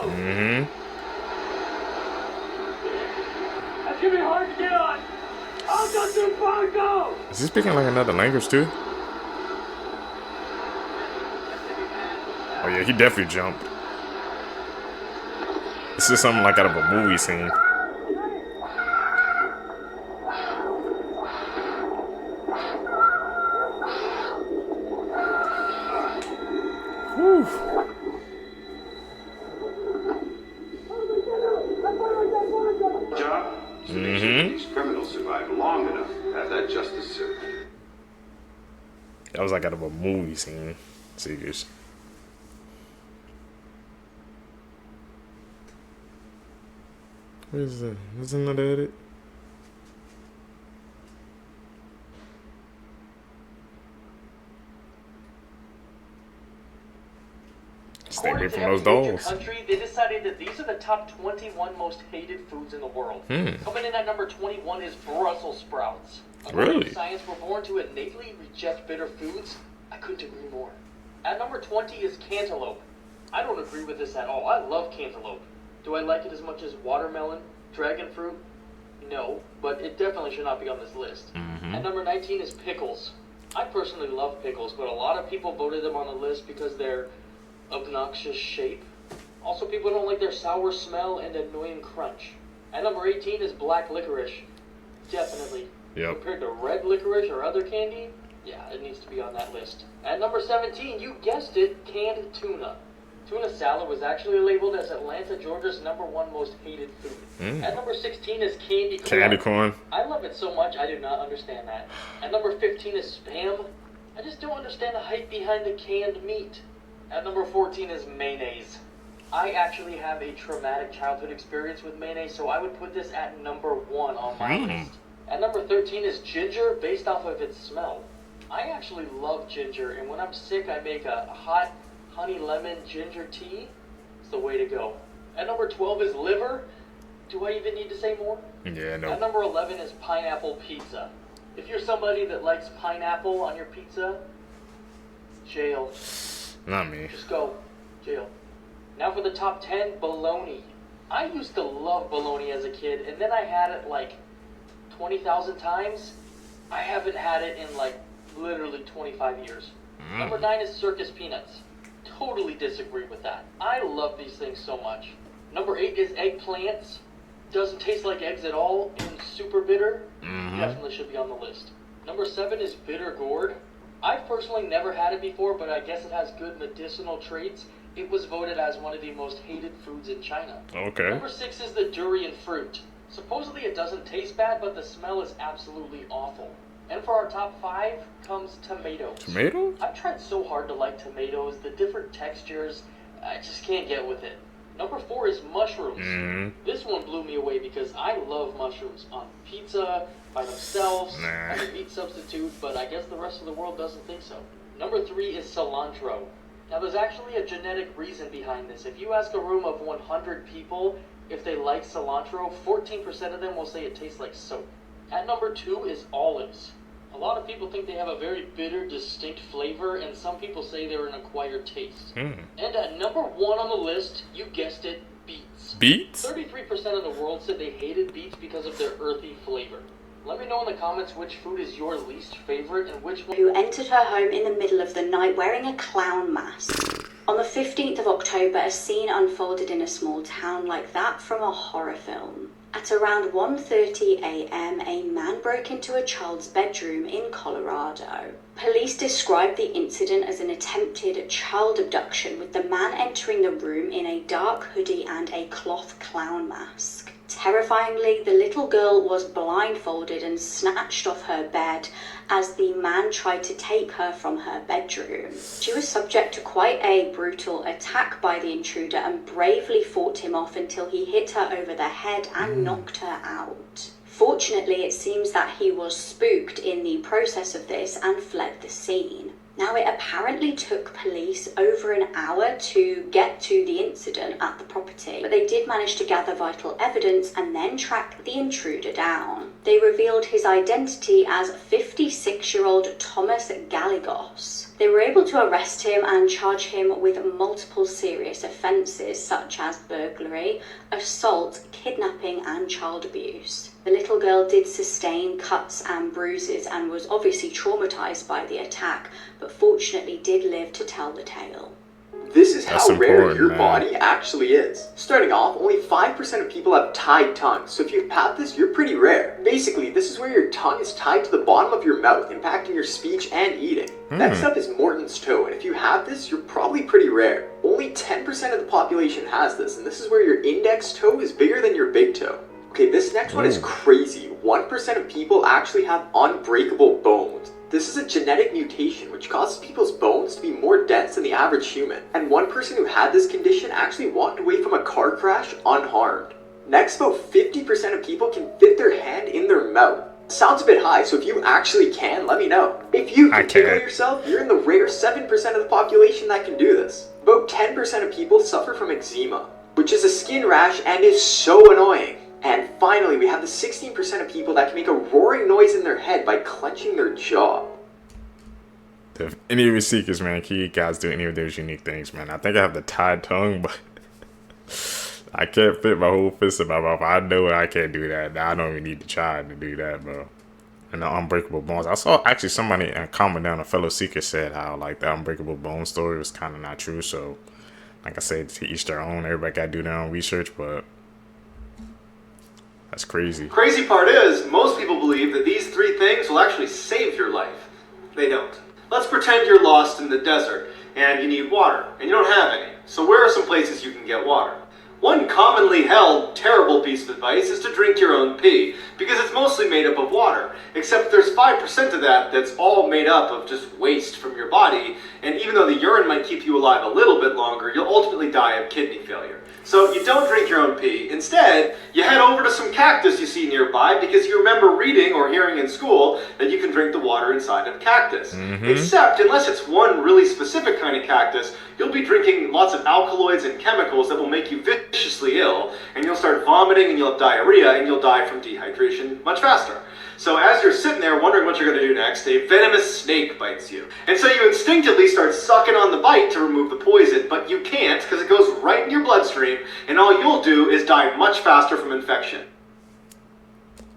Mm-hmm. That's gonna be hard to get on. Is he speaking like another language too? Oh yeah, he definitely jumped. This is something like out of a movie scene. Whew. Job? So these criminals survive long enough to have that justice served. That was like out of a movie scene. Serious. Where's the? Where's another edit? Stay away from those dolls. Country, they decided that these are the top 21 most hated foods in the world. Coming in at number 21 is Brussels sprouts. According to science, we're born to innately reject bitter foods. I couldn't agree more. At number 20 is cantaloupe. I don't agree with this at all. I love cantaloupe. Do I like it as much as watermelon, dragon fruit? No, but it definitely should not be on this list. At number 19 is pickles. I personally love pickles, but a lot of people voted them on the list because they're obnoxious shape. Also, people don't like their sour smell and annoying crunch. At number 18 is black licorice. Definitely. Compared to red licorice or other candy, yeah, it needs to be on that list. At number 17, you guessed it, canned tuna. Tuna salad was actually labeled as Atlanta, Georgia's #1 most hated food. At number 16 is candy corn. Candy corn. I love it so much, I do not understand that. At number 15 is Spam. I just don't understand the hype behind the canned meat. At number 14 is mayonnaise. I actually have a traumatic childhood experience with mayonnaise, so I would put this at number 1 on my list. At number 13 is ginger, based off of its smell. I actually love ginger, and when I'm sick, I make a hot honey lemon ginger tea. It's the way to go. At number 12 is liver. Do I even need to say more? Yeah, no. At number 11 is pineapple pizza. If you're somebody that likes pineapple on your pizza, jail. Not me. Just go. Jail. Now for the top 10, bologna. I used to love bologna as a kid, and then I had it like 20,000 times. I haven't had it in like literally 25 years. Number 9 is circus peanuts. Totally disagree with that. I love these things so much. Number 8 is eggplants. Doesn't taste like eggs at all and super bitter. Definitely should be on the list. Number 7 is bitter gourd. I've personally never had it before, but I guess it has good medicinal traits. It was voted as one of the most hated foods in China. Okay. Number 6 is the durian fruit. Supposedly it doesn't taste bad, but the smell is absolutely awful. And for our top 5 comes tomatoes. Tomatoes? I've tried so hard to like tomatoes, the different textures, I just can't get with it. Number 4 is mushrooms. This one blew me away because I love mushrooms on pizza, by themselves, as a meat substitute, but I guess the rest of the world doesn't think so. Number 3 is cilantro. Now there's actually a genetic reason behind this. If you ask a room of 100 people if they like cilantro, 14% of them will say it tastes like soap. At number 2 is olives. A lot of people think they have a very bitter, distinct flavor, and some people say they're an acquired taste. And at number 1 on the list, you guessed it, beets. Beets? 33% of the world said they hated beets because of their earthy flavor. Let me know in the comments which food is your least favorite and which one... Who entered her home in the middle of the night wearing a clown mask. On the 15th of October, a scene unfolded in a small town like that from a horror film. At around 1:30 a.m., a man broke into a child's bedroom in Colorado. Police described the incident as an attempted child abduction, with the man entering the room in a dark hoodie and a cloth clown mask. Terrifyingly, the little girl was blindfolded and snatched off her bed as the man tried to take her from her bedroom. She was subject to quite a brutal attack by the intruder and bravely fought him off until he hit her over the head and knocked her out. Fortunately, it seems that he was spooked in the process of this and fled the scene. Now, it apparently took police over an hour to get to the incident at the property, but they did manage to gather vital evidence and then track the intruder down. They revealed his identity as 56-year-old Thomas Gallegos. They were able to arrest him and charge him with multiple serious offences such as burglary, assault, kidnapping and child abuse. The little girl did sustain cuts and bruises and was obviously traumatised by the attack, but fortunately did live to tell the tale. This is how rare your body actually is. Starting off, only 5% of people have tied tongues, so if you have this, you're pretty rare. Basically, this is where your tongue is tied to the bottom of your mouth, impacting your speech and eating. Next up is Morton's toe, and if you have this, you're probably pretty rare. Only 10% of the population has this, and this is where your index toe is bigger than your big toe. Okay, this next one is crazy. 1% of people actually have unbreakable bones. This is a genetic mutation which causes people's bones to be more dense than the average human. And one person who had this condition actually walked away from a car crash unharmed. Next, about 50% of people can fit their hand in their mouth. Sounds a bit high, so if you actually can, let me know. If you can tickle yourself, you're in the rare 7% of the population that can do this. About 10% of people suffer from eczema, which is a skin rash and is so annoying. And finally, we have the 16% of people that can make a roaring noise in their head by clenching their jaw. If any of your seekers, man, can you guys do any of those unique things, man? I think I have the tied tongue, but I can't fit my whole fist in my mouth. I know I can't do that. I don't even need to try to do that, bro. And the unbreakable bones. I saw actually somebody comment down, a fellow seeker said how like the unbreakable bone story was kind of not true. So, like I said, to each their own. Everybody got to do their own research, but that's crazy. Crazy part is, most people believe that these three things will actually save your life. They don't. Let's pretend you're lost in the desert and you need water, and you don't have any. So where are some places you can get water? One commonly held terrible piece of advice is to drink your own pee, because it's mostly made up of water, except there's 5% of that that's all made up of just waste from your body, and even though the urine might keep you alive a little bit longer, you'll ultimately die of kidney failure. So you don't drink your own pee. Instead, you head over to some cactus you see nearby because you remember reading or hearing in school that you can drink the water inside of cactus. Except, unless it's one really specific kind of cactus, you'll be drinking lots of alkaloids and chemicals that will make you viciously ill, and you'll start vomiting and you'll have diarrhea and you'll die from dehydration much faster. So as you're sitting there wondering what you're going to do next, a venomous snake bites you. And so you instinctively start sucking on the bite to remove the poison, but you can't because it goes right in your bloodstream, and all you'll do is die much faster from infection.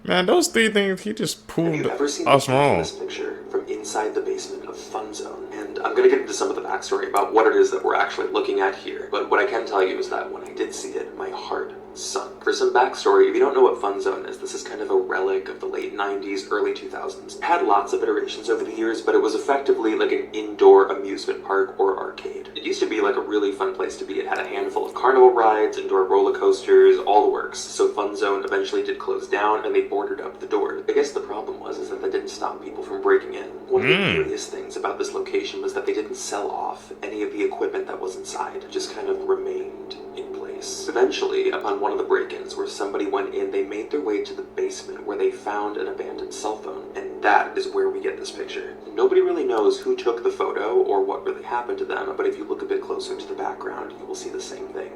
Man, those three things, he just proved us wrong. This picture from inside the basement of Fun Zone. And I'm going to get into some of the backstory about what it is that we're actually looking at here. But what I can tell you is that when I did see it, my heart sunk. For some backstory, if you don't know what Fun Zone is, this is kind of a relic of the late 90s, early 2000s. It had lots of iterations over the years, but it was effectively like an indoor amusement park or arcade. It used to be like a really fun place to be. It had a handful of carnival rides, indoor roller coasters, all the works. So Fun Zone eventually did close down and they boarded up the doors. I guess the problem was is that didn't stop people from breaking in. One of the curious things about this location was that they didn't sell off any of the equipment that was inside. It just kind of remained in place. Eventually, upon one of the break-ins where somebody went in, they made their way to the basement where they found an abandoned cell phone, and that is where we get this picture. Nobody really knows who took the photo or what really happened to them, but if you look a bit closer to the background, you will see the same thing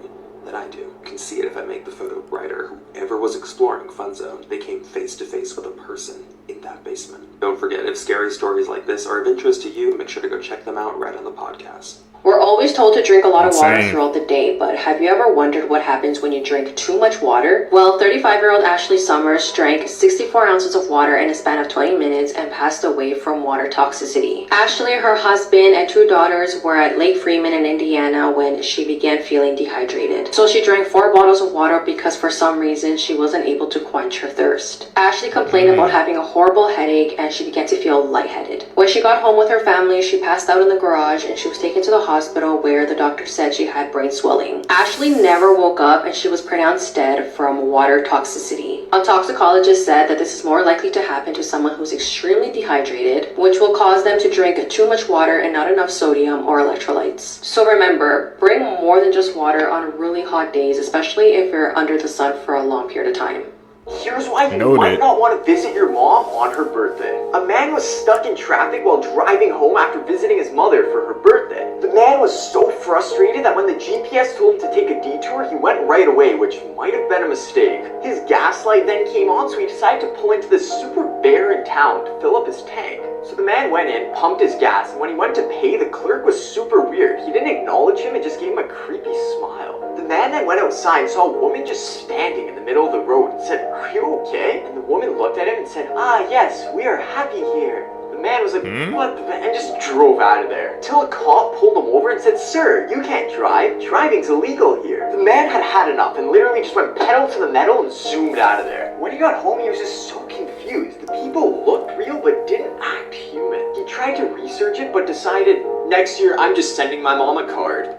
that I do. You can see it if I make the photo brighter. Whoever was exploring Fun Zone, they came face to face with a person in that basement. Don't forget, if scary stories like this are of interest to you, make sure to go check them out right on the podcast. We're always told to drink a lot of water Insane. throughout the day, but have you ever wondered what happens when you drink too much water? Well, 35-year-old Ashley Summers drank 64 ounces of water in a span of 20 minutes and passed away from water toxicity. Ashley, her husband, and 2 daughters were at Lake Freeman in Indiana when she began feeling dehydrated. So she drank 4 bottles of water because for some reason she wasn't able to quench her thirst. Ashley complained about having a horrible headache and she began to feel lightheaded. When she got home with her family, she passed out in the garage and she was taken to the hospital where the doctor said she had brain swelling. Ashley never woke up and she was pronounced dead from water toxicity. A toxicologist said that this is more likely to happen to someone who's extremely dehydrated, which will cause them to drink too much water and not enough sodium or electrolytes. So remember, bring more than just water on really hot days, especially if you're under the sun for a long period of time. Here's why you might not want to visit your mom on her birthday. A man was stuck in traffic while driving home after visiting his mother for her birthday. The man was so frustrated that when the GPS told him to take a detour, he went right away, which might have been a mistake. His gas light then came on, so he decided to pull into this super barren town to fill up his tank. So the man went in, pumped his gas, and when he went to pay, the clerk was super weird. He didn't acknowledge him and just gave him a creepy smile. The man then went outside and saw a woman just standing in the middle of the road and said, "Are you okay?" And the woman looked at him and said, "Ah, yes, we are happy here." The man was like, "What the?" and just drove out of there. Till a cop pulled him over and said, "Sir, you can't drive. Driving's illegal here." The man had had enough and literally just went pedal to the metal and zoomed out of there. When he got home, he was just so confused. The people looked real but didn't act human. He tried to research it but decided, next year I'm just sending my mom a card.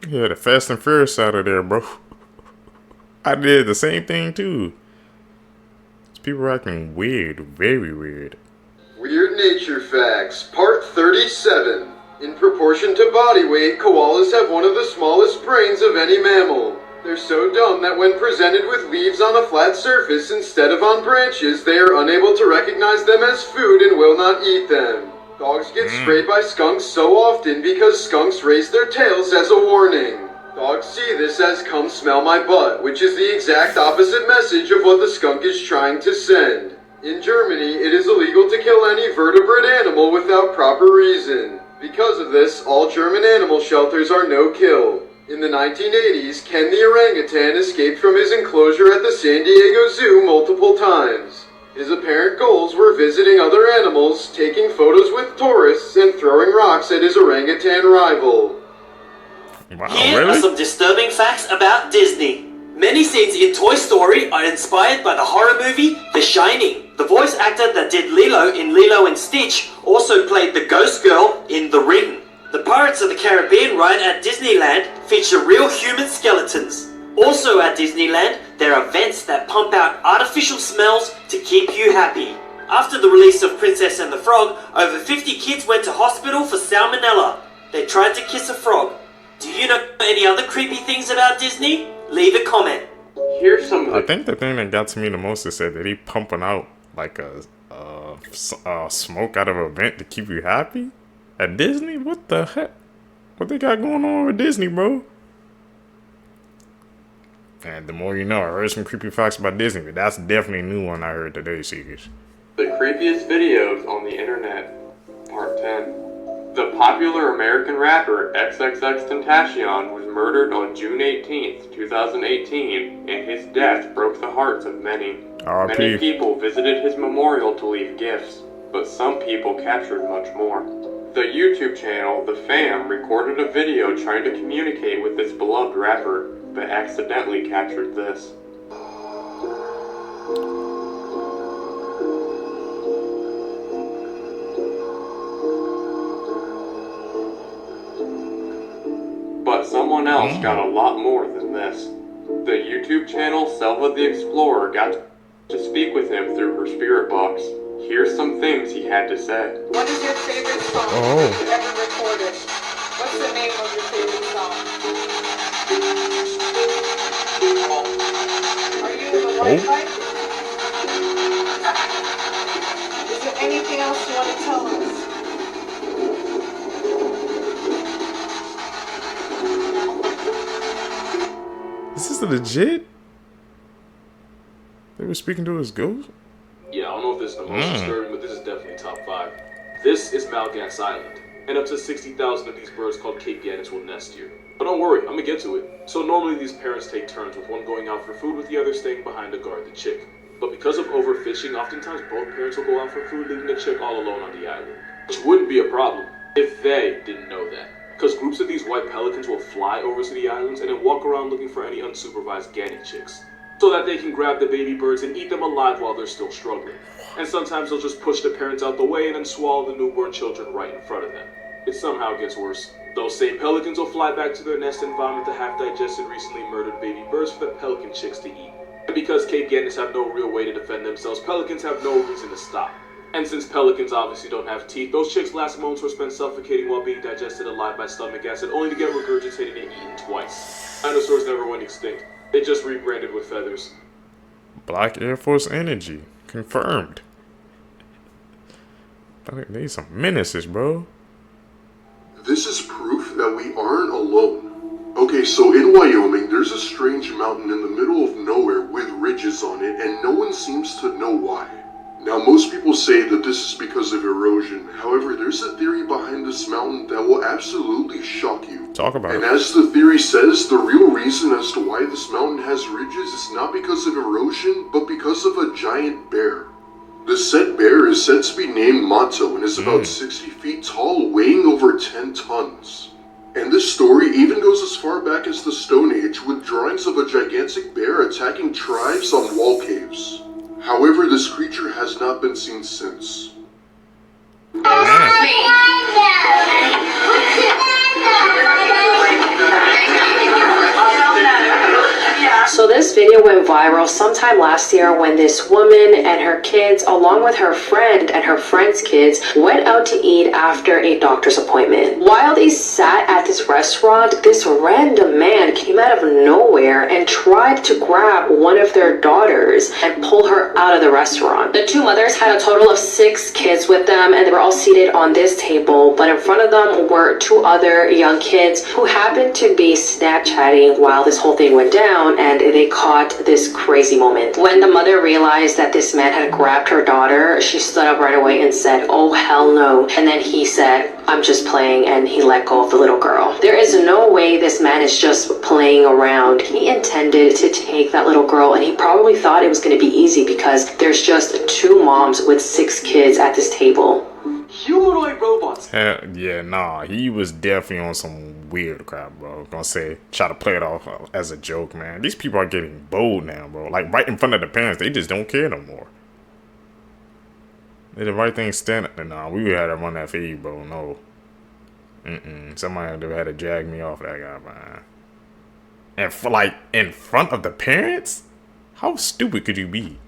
Yeah, the Fast and Furious out of there, bro. I did the same thing too. These people are acting weird, very weird. Weird Nature Facts, Part 37. In proportion to body weight, koalas have one of the smallest brains of any mammal. They're so dumb that when presented with leaves on a flat surface instead of on branches, they are unable to recognize them as food and will not eat them. Dogs get sprayed by skunks so often because skunks raise their tails as a warning. Dogs see this as "come smell my butt," which is the exact opposite message of what the skunk is trying to send. In Germany, it is illegal to kill any vertebrate animal without proper reason. Because of this, all German animal shelters are no-kill. In the 1980s, Ken the orangutan escaped from his enclosure at the San Diego Zoo multiple times. His apparent goals were visiting other animals, taking photos with tourists, and throwing rocks at his orangutan rival. Wow, Here are some disturbing facts about Disney. Many scenes in Toy Story are inspired by the horror movie The Shining. The voice actor that did Lilo in Lilo and Stitch also played the ghost girl in The Ring. The Pirates of the Caribbean ride at Disneyland feature real human skeletons. Also at Disneyland, there are vents that pump out artificial smells to keep you happy. After the release of Princess and the Frog, over 50 kids went to hospital for salmonella. They tried to kiss a frog. Do you know any other creepy things about Disney? Leave a comment. Here's some. I think the thing that got to me the most is that he pumping out like a smoke out of a vent to keep you happy at Disney. What the heck? What they got going on with Disney, bro? And the more you know, I heard some creepy facts about Disney, but that's definitely a new one I heard today, Seekers. The creepiest videos on the internet, Part 10. The popular American rapper XXXTentacion was murdered on June 18th, 2018, and his death broke the hearts of many. R.I.P. Many people visited his memorial to leave gifts, but some people captured much more. The YouTube channel, The Fam, recorded a video trying to communicate with this beloved rapper, but accidentally captured this. But someone else got a lot more than this. The YouTube channel Selva the Explorer got to speak with him through her spirit box. Here's some things he had to say. What is your favorite song you ever recorded? What's the name of your favorite song? Are you in the Wi-Fi? Is there anything else you want to tell us? Is this legit? They were speaking to his ghost? Yeah, I don't know if this is the most disturbing, but this is definitely top 5. This is Malgas Island. and up to 60,000 of these birds called Cape Gannets will nest here. But don't worry, I'm gonna get to it. So normally these parents take turns, with one going out for food with the other staying behind to guard the chick. But because of overfishing, oftentimes both parents will go out for food, leaving the chick all alone on the island. Which wouldn't be a problem if they didn't know that. Because groups of these white pelicans will fly over to the islands and then walk around looking for any unsupervised Ganny chicks, so that they can grab the baby birds and eat them alive while they're still struggling. And sometimes they'll just push the parents out the way and then swallow the newborn children right in front of them. It somehow gets worse. Those same pelicans will fly back to their nest and vomit the half-digested, recently murdered baby birds for the pelican chicks to eat. And because Cape Gannets have no real way to defend themselves, pelicans have no reason to stop. And since pelicans obviously don't have teeth, those chicks' last moments were spent suffocating while being digested alive by stomach acid, only to get regurgitated and eaten twice. Dinosaurs never went extinct. They just rebranded with feathers. Black Air Force energy. Confirmed. They some menaces, bro. This is proof that we aren't alone. Okay, so in Wyoming, there's a strange mountain in the middle of nowhere with ridges on it, and no one seems to know why. Now, most people say that this is because of erosion. However, there's a theory behind this mountain that will absolutely shock you. Talk about And it. as the theory says, the real reason as to why this mountain has ridges is not because of erosion, but because of a giant bear. The said bear is said to be named Mato and is about 60 feet tall, weighing over 10 tons. And this story even goes as far back as the Stone Age, with drawings of a gigantic bear attacking tribes on wall caves. However, this creature has not been seen since. So this video went viral sometime last year when this woman and her kids, along with her friend and her friend's kids, went out to eat after a doctor's appointment. While they sat at this restaurant, this random man came out of nowhere and tried to grab one of their daughters and pull her out of the restaurant. The two mothers had a total of 6 kids with them, and they were all seated on this table, but in front of them were 2 other young kids who happened to be Snapchatting while this whole thing went down, and they caught this crazy moment. When the mother realized that this man had grabbed her daughter, she stood up right away and said, "Oh hell no." And then he said, "I'm just playing," and he let go of the little girl. There is no way this man is just playing around. He intended to take that little girl, and he probably thought it was going to be easy because there's just 2 moms with 6 kids at this table. Humanoid robots. Hell, yeah, nah, he was definitely on some weird crap, bro. Gonna say, try to play it off as a joke, man. These people are getting bold now, bro. Like, right in front of the parents, they just don't care no more. They the right thing standing. Nah, we had to run that feed, bro. No. Somebody had to drag me off that guy, man. And for, like, in front of the parents? How stupid could you be?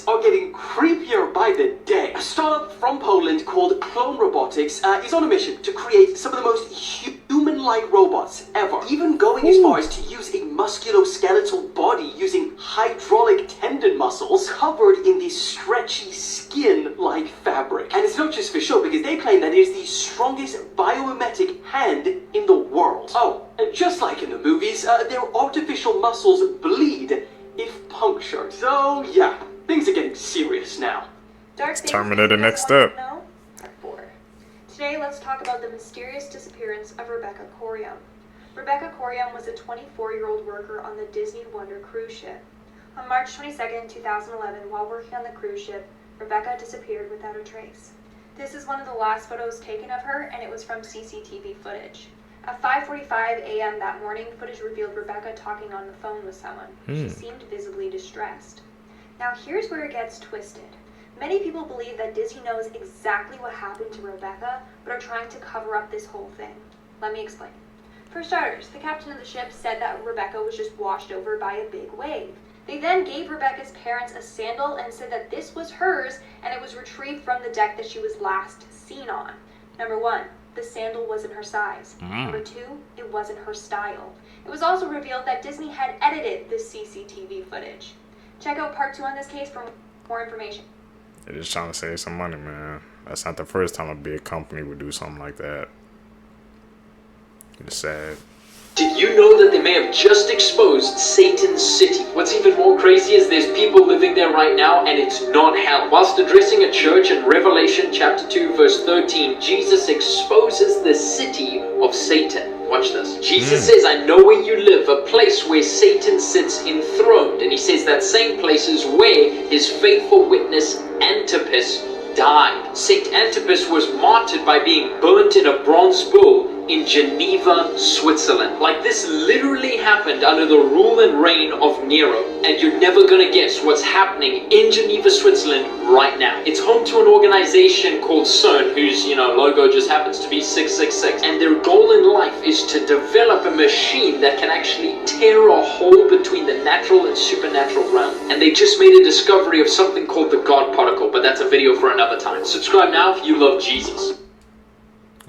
Are getting creepier by the day. A startup from Poland called Clone Robotics is on a mission to create some of the most human-like robots ever, even going as far as to use a musculoskeletal body using hydraulic tendon muscles covered in this stretchy skin-like fabric. And it's not just for show, because they claim that it is the strongest biomimetic hand in the world. Oh, and just like in the movies, their artificial muscles bleed if punctured. So yeah, things are getting serious now. Terminator next step. Part 4. Today, let's talk about the mysterious disappearance of Rebecca Corium. Rebecca Corium was a 24-year-old worker on the Disney Wonder cruise ship. On March 22, 2011, while working on the cruise ship, Rebecca disappeared without a trace. This is one of the last photos taken of her, and it was from CCTV footage. At 5:45 a.m. that morning, footage revealed Rebecca talking on the phone with someone. She seemed visibly distressed. Now here's where it gets twisted. Many people believe that Disney knows exactly what happened to Rebecca, but are trying to cover up this whole thing. Let me explain. For starters, the captain of the ship said that Rebecca was just washed over by a big wave. They then gave Rebecca's parents a sandal and said that this was hers and it was retrieved from the deck that she was last seen on. Number 1, the sandal wasn't her size. Number 2, it wasn't her style. It was also revealed that Disney had edited the CCTV footage. Check out part 2 on this case for more information. They're just trying to save some money, man. That's not the first time a big company would do something like that. It's sad. Did you know that they may have just exposed Satan's city? What's even more crazy is there's people living there right now and it's not hell. Whilst addressing a church in Revelation chapter 2 verse 13, Jesus exposes the city of Satan. Watch this. Jesus says, I know where you live, a place where Satan sits enthroned. And he says that same place is where his faithful witness Antipas died. Saint Antipas was martyred by being burnt in a bronze bull in Geneva, Switzerland. Like, this literally happened under the rule and reign of Nero. And you're never gonna guess what's happening in Geneva, Switzerland right now. It's home to an organization called CERN, whose, logo just happens to be 666. And their goal in life is to develop a machine that can actually tear a hole between the natural and supernatural realm. And they just made a discovery of something called the God particle, but that's a video for another time. Subscribe now if you love Jesus.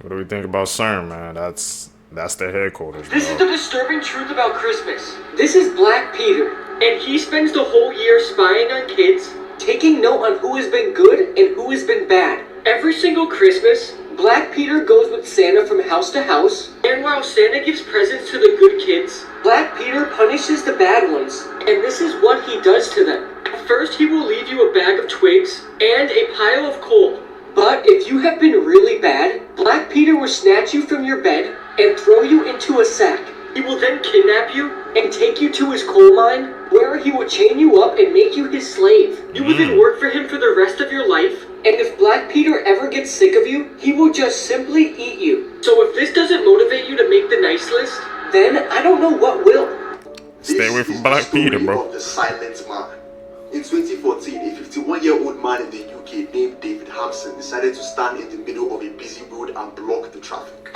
What do we think about CERN, man? That's the headquarters. This is the disturbing truth about Christmas. This is Black Peter, and he spends the whole year spying on kids, taking note on who has been good and who has been bad. Every single Christmas, Black Peter goes with Santa from house to house, and while Santa gives presents to the good kids, Black Peter punishes the bad ones, and this is what he does to them. First, he will leave you a bag of twigs and a pile of coal. But if you have been really bad, Black Peter will snatch you from your bed and throw you into a sack. He will then kidnap you and take you to his coal mine, where he will chain you up and make you his slave. You will then work for him for the rest of your life, and if Black Peter ever gets sick of you, he will just simply eat you. So if this doesn't motivate you to make the nice list, then I don't know what will. Stay away from Black Peter, bro. Of the silent man. In 2014, a 51-year-old man in the UK named David Hampson decided to stand in the middle of a busy road and block the traffic.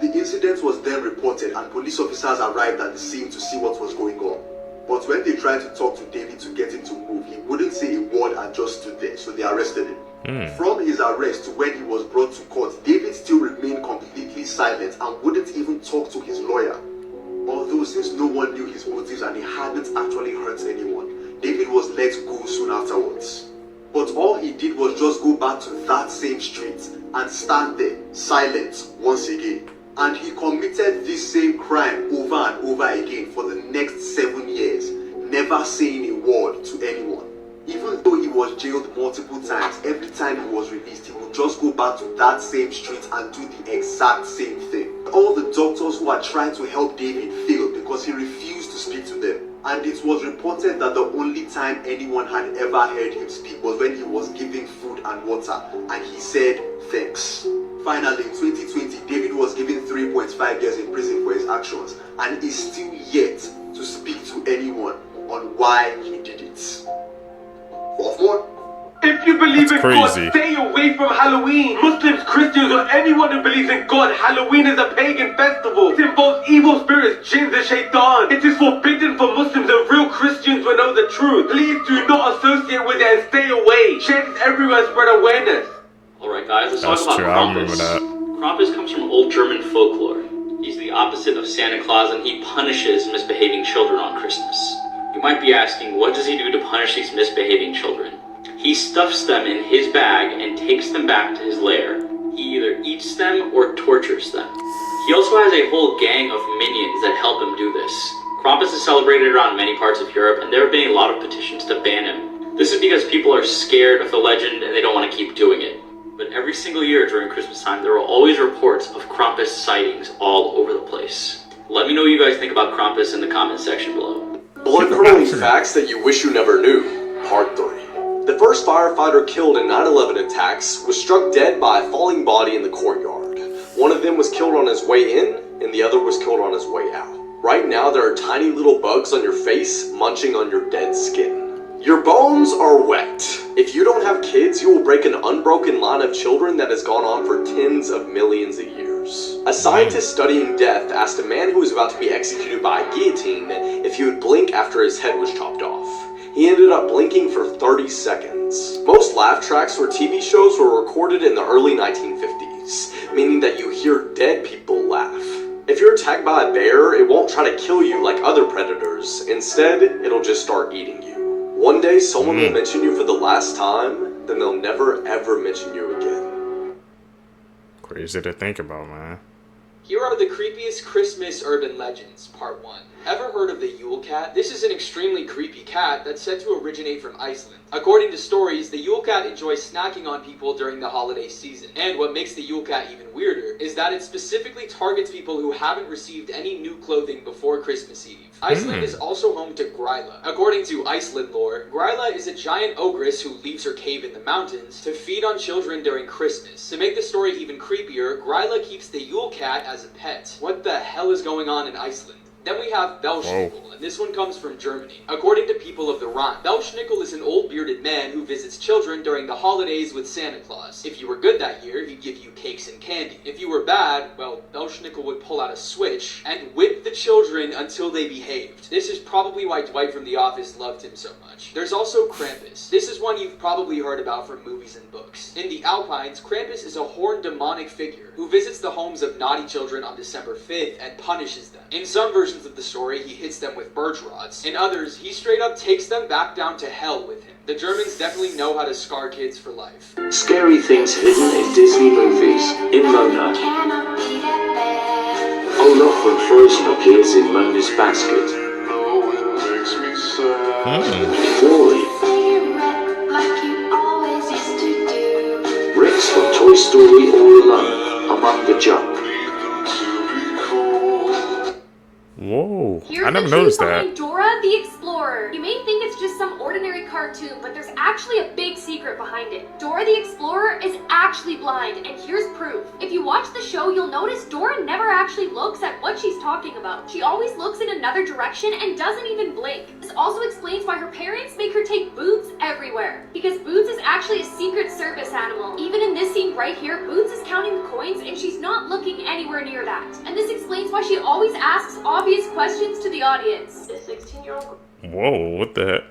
The incident was then reported and police officers arrived at the scene to see what was going on. But when they tried to talk to David to get him to move, he wouldn't say a word and just stood there, so they arrested him. From his arrest to when he was brought to court, David still remained completely silent and wouldn't even talk to his lawyer. Although since no one knew his motives and he hadn't actually hurt anyone, David was let go soon afterwards. But all he did was just go back to that same street and stand there, silent, once again. And he committed this same crime over and over again for the next 7 years, never saying a word to anyone. Even though he was jailed multiple times, every time he was released, he would just go back to that same street and do the exact same thing. All the doctors who had tried to help David failed because he refused to speak to them. And it was reported that the only time anyone had ever heard him speak was when he was giving food and water, and he said thanks. Finally, in 2020, David was given 3.5 years in prison for his actions, and is still yet to speak to anyone on why he did it. Fourth one. If you believe in God, crazy. stay away from Halloween. Muslims, Christians, or anyone who believes in God, Halloween is a pagan festival. It involves evil spirits, jinns, and shaitan. It is forbidden for Muslims and real Christians to know the truth. Please do not associate with it and stay away. Share this everywhere and spread awareness. Alright guys, let's That's talk true, about I remember Krampus. that. Krampus comes from old German folklore. He's the opposite of Santa Claus and he punishes misbehaving children on Christmas. You might be asking, what does he do to punish these misbehaving children? He stuffs them in his bag and takes them back to his lair. He either eats them or tortures them. He also has a whole gang of minions that help him do this. Krampus is celebrated around many parts of Europe and there have been a lot of petitions to ban him. This is because people are scared of the legend and they don't want to keep doing it. But every single year during Christmas time, there are always reports of Krampus sightings all over the place. Let me know what you guys think about Krampus in the comment section below. Blood-curdling facts that you wish you never knew. Part 3. The first firefighter killed in 9/11 attacks was struck dead by a falling body in the courtyard. One of them was killed on his way in, and the other was killed on his way out. Right now, there are tiny little bugs on your face munching on your dead skin. Your bones are wet. If you don't have kids, you will break an unbroken line of children that has gone on for tens of millions of years. A scientist studying death asked a man who was about to be executed by a guillotine if he would blink after his head was chopped off. He ended up blinking for 30 seconds. Most laugh tracks for TV shows were recorded in the early 1950s, meaning that you hear dead people laugh. If you're attacked by a bear, it won't try to kill you like other predators. Instead, it'll just start eating you. One day, someone will mention you for the last time, then they'll never ever mention you again. Crazy to think about, man. Here are the creepiest Christmas urban legends, part 1. Ever heard of the Yule Cat? This is an extremely creepy cat that's said to originate from Iceland. According to stories, the Yule Cat enjoys snacking on people during the holiday season. And what makes the Yule Cat even weirder is that it specifically targets people who haven't received any new clothing before Christmas Eve. Iceland is also home to Gryla. According to Iceland lore, Gryla is a giant ogress who leaves her cave in the mountains to feed on children during Christmas. To make the story even creepier, Gryla keeps the Yule Cat as a pet. What the hell is going on in Iceland? Then we have Belschnickel, and this one comes from Germany. According to people of the Rhine, Belschnickel is an old bearded man who visits children during the holidays with Santa Claus. If you were good that year, he'd give you cakes and candy. If you were bad, well, Belschnickel would pull out a switch and whip the children until they behaved. This is probably why Dwight from The Office loved him so much. There's also Krampus. This is one you've probably heard about from movies and books. In the Alpines, Krampus is a horned demonic figure who visits the homes of naughty children on December 5th and punishes them. In some versions of the story, he hits them with birch rods. In others, he straight up takes them back down to hell with him. The Germans definitely know how to scar kids for life. Scary things hidden in Disney movies. In Mona, Olaf from Frozen appears in Mona's basket. Wally, Rex from Toy Story All Alone, among the junk. Whoa, Here's I never the noticed truth that. behind Dora the Explorer. You may think it's just some ordinary cartoon, but there's actually a big secret behind it. Dora the Explorer is actually blind, and here's proof. If you watch the show, you'll notice Dora never actually looks at what she's talking about. She always looks in another direction and doesn't even blink. This also explains why her parents make her take Boots everywhere, because Boots is actually a Secret Service animal. Even in this scene right here, Boots is counting the coins and she's not looking anywhere near that. And this explains why she always asks obvious questions to the audience. The 16-year-old. Whoa, what the heck?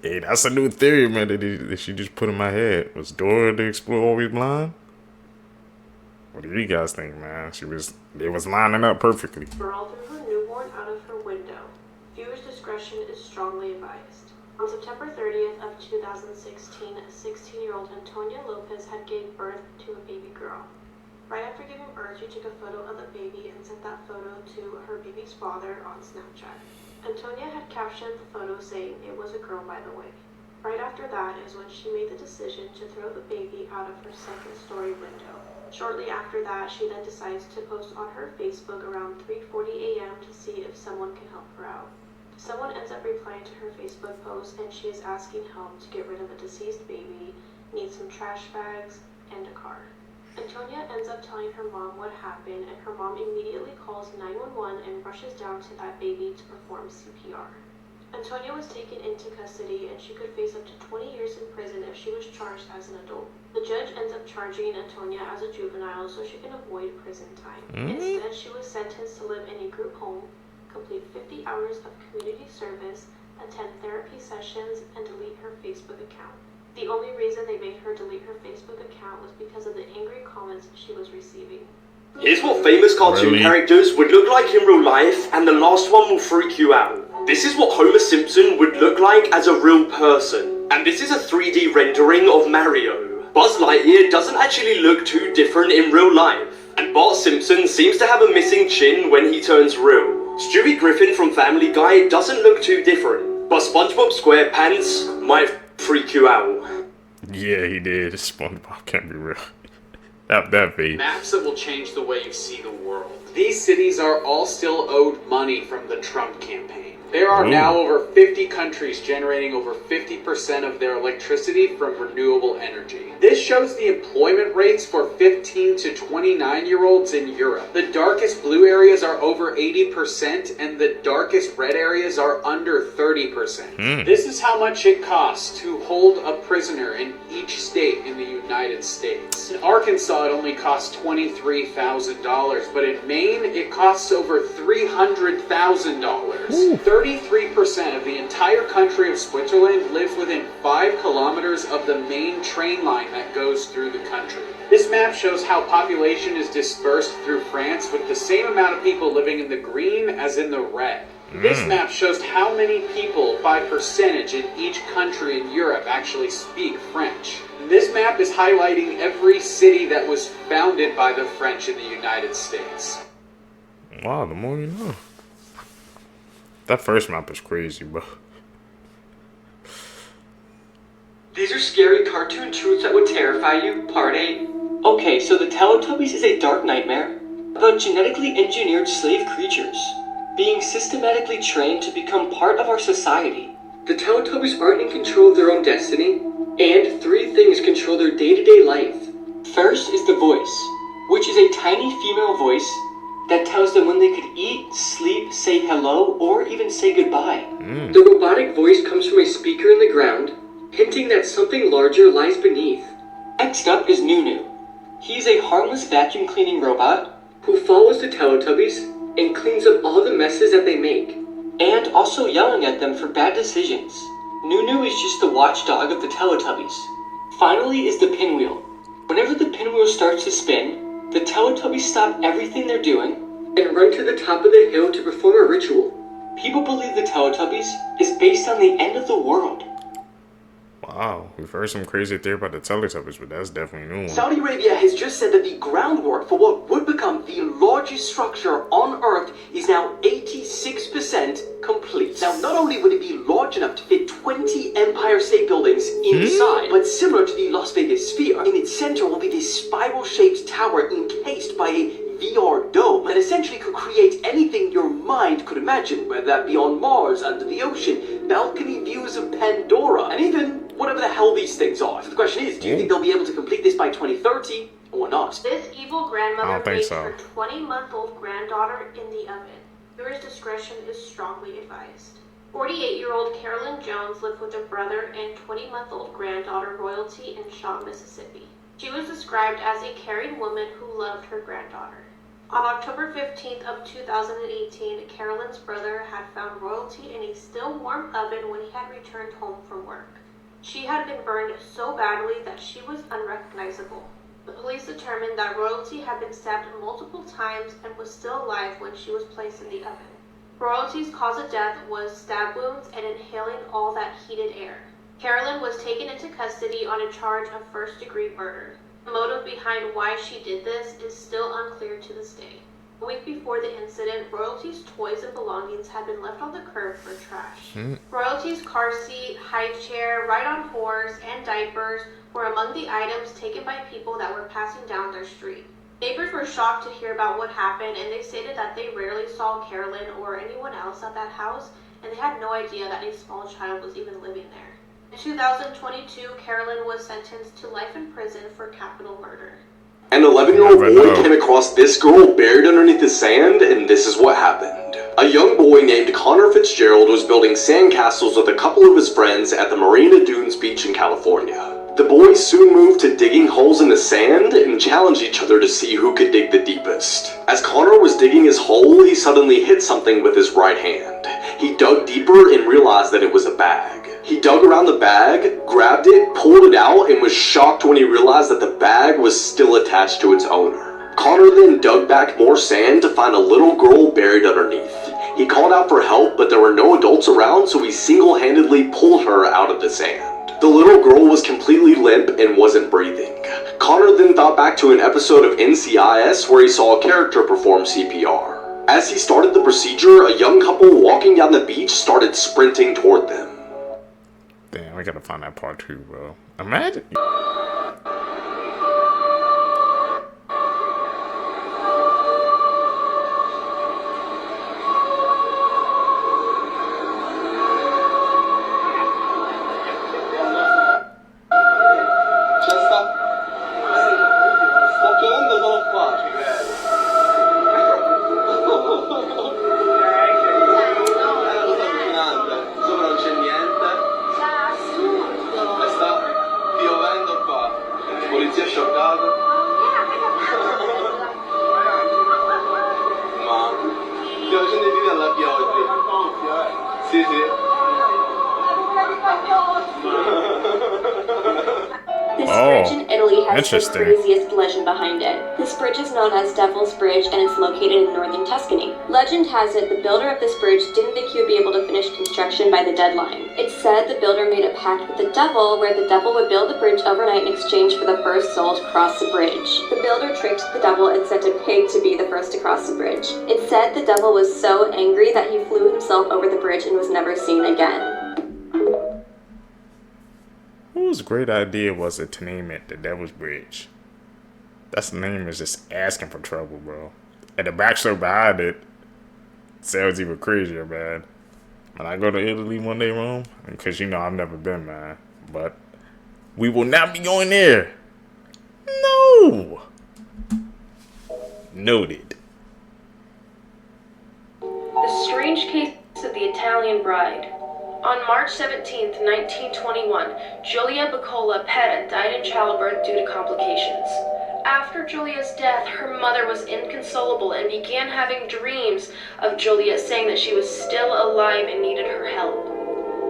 Hey, that's a new theory, man, that she just put in my head. Was Dora the Explorer always blind? What do you guys think, man? They was lining up perfectly. Girl threw her newborn out of her window. Viewers' discretion is strongly advised. On September 30th of 2016, 16-year-old Antonia Lopez had gave birth to a baby girl. Right after giving birth, she took a photo of the baby and sent that photo to her baby's father on Snapchat. Antonia had captioned the photo saying it was a girl, by the way. Right after that is when she made the decision to throw the baby out of her second-story window. Shortly after that, she then decides to post on her Facebook around 3:40 a.m. to see if someone can help her out. Someone ends up replying to her Facebook post, and she is asking help to get rid of a deceased baby, needs some trash bags, and a car. Antonia ends up telling her mom what happened, and her mom immediately calls 911 and rushes down to that baby to perform CPR. Antonia was taken into custody, and she could face up to 20 years in prison if she was charged as an adult. The judge ends up charging Antonia as a juvenile so she can avoid prison time. Instead, she was sentenced to live in a group home, complete 50 hours of community service, attend therapy sessions, and delete her Facebook account. The only reason they made her delete her Facebook account was because of the angry comments she was receiving. Here's what famous cartoon characters would look like in real life, and the last one will freak you out. This is what Homer Simpson would look like as a real person. And this is a 3D rendering of Mario. Buzz Lightyear doesn't actually look too different in real life. And Bart Simpson seems to have a missing chin when he turns real. Stewie Griffin from Family Guy doesn't look too different. But SpongeBob SquarePants might freak you out. Yeah, he did. SpongeBob can't be real. that face. Maps that will change the way you see the world. These cities are all still owed money from the Trump campaign. There are now over 50 countries generating over 50% of their electricity from renewable energy. This shows the employment rates for 15 to 29-year-olds in Europe. The darkest blue areas are over 80%, and the darkest red areas are under 30%. This is how much it costs to hold a prisoner in each state in the United States. In Arkansas, it only costs $23,000, but in Maine, it costs over $300,000. 33% of the entire country of Switzerland live within 5 kilometers of the main train line that goes through the country. This map shows how population is dispersed through France, with the same amount of people living in the green as in the red. This map shows how many people by percentage in each country in Europe actually speak French. This map is highlighting every city that was founded by the French in the United States. Wow, the more you know. That first map is crazy, bro. These are scary cartoon truths that would terrify you, part 8. Okay, so the Teletubbies is a dark nightmare about genetically engineered slave creatures being systematically trained to become part of our society. The Teletubbies aren't in control of their own destiny, and 3 things control their day-to-day life. First is the voice, which is a tiny female voice that tells them when they could eat, sleep, say hello, or even say goodbye. The robotic voice comes from a speaker in the ground, hinting that something larger lies beneath. Next up is Nunu. He's a harmless vacuum cleaning robot who follows the Teletubbies and cleans up all the messes that they make, and also yelling at them for bad decisions. Nunu is just the watchdog of the Teletubbies. Finally is the pinwheel. Whenever the pinwheel starts to spin, the Teletubbies stop everything they're doing and run to the top of the hill to perform a ritual. People believe the Teletubbies is based on the end of the world. Wow, we've heard some crazy theory about the Teletubbies, but that's definitely a new one. Saudi Arabia has just said that the groundwork for what would become the largest structure on Earth is now 86% complete. Now, not only would it be large enough to fit 20 Empire State Buildings inside, but similar to the Las Vegas Sphere, in its center will be this spiral-shaped tower encased by a VR dome that essentially could create anything your mind could imagine, whether that be on Mars, under the ocean, balcony views of Pandora, and even whatever the hell these things are. So the question is, do you think they'll be able to complete this by 2030 or not? This evil I grandmother don't think baked so. her 20-month-old granddaughter in the oven. Viewer's discretion is strongly advised. 48-year-old Carolyn Jones lived with her brother and 20-month-old granddaughter Royalty in Shaw, Mississippi. She was described as a caring woman who loved her granddaughter. On October 15th of 2018, Carolyn's brother had found Royalty in a still warm oven when he had returned home from work. She had been burned so badly that she was unrecognizable. The police determined that Royalty had been stabbed multiple times and was still alive when she was placed in the oven. Royalty's cause of death was stab wounds and inhaling all that heated air. Carolyn was taken into custody on a charge of first-degree murder. The motive behind why she did this is still unclear to this day. A week before the incident, Royalty's toys and belongings had been left on the curb for trash. Royalty's car seat, high chair, ride-on horse, and diapers were among the items taken by people that were passing down their street. Neighbors were shocked to hear about what happened, and they stated that they rarely saw Carolyn or anyone else at that house, and they had no idea that a small child was even living there. In 2022, Carolyn was sentenced to life in prison for capital murder. An 11-year-old boy came across this girl buried underneath the sand, and this is what happened. A young boy named Connor Fitzgerald was building sandcastles with a couple of his friends at the Marina Dunes beach in California. The boys soon moved to digging holes in the sand and challenged each other to see who could dig the deepest. As Connor was digging his hole, he suddenly hit something with his right hand. He dug deeper and realized that it was a bag. He dug around the bag, grabbed it, pulled it out, and was shocked when he realized that the bag was still attached to its owner. Connor then dug back more sand to find a little girl buried underneath. He called out for help, but there were no adults around, so he single-handedly pulled her out of the sand. The little girl was completely limp and wasn't breathing. Connor then thought back to an episode of NCIS where he saw a character perform CPR. As he started the procedure, a young couple walking down the beach started sprinting toward them. Damn, I gotta find that part too, bro. Imagine. This Oh, bridge in Italy has the interesting. craziest legend behind it. This bridge is known as Devil's Bridge and it's located in northern Tuscany. Legend has it the builder of this bridge didn't think he would be able to finish construction by the deadline. It's said the builder made a pact with the devil where the devil would build the bridge overnight in exchange for the first soul to cross the bridge. The builder tricked the devil and sent a pig to be the first to cross the bridge. It said the devil was so angry that he flew himself over the bridge and was never seen again. Whose great idea was it to name it the Devil's Bridge? That's the name is just asking for trouble, bro. And the backstory behind it sounds even crazier, man. When I go to Italy one day, Rome, because you know I've never been, man. But we will not be going there. No. Noted. The strange case of the Italian bride. On March 17, 1921, Giulia Baccola Petta died in childbirth due to complications. After Giulia's death, her mother was inconsolable and began having dreams of Giulia saying that she was still alive and needed her help.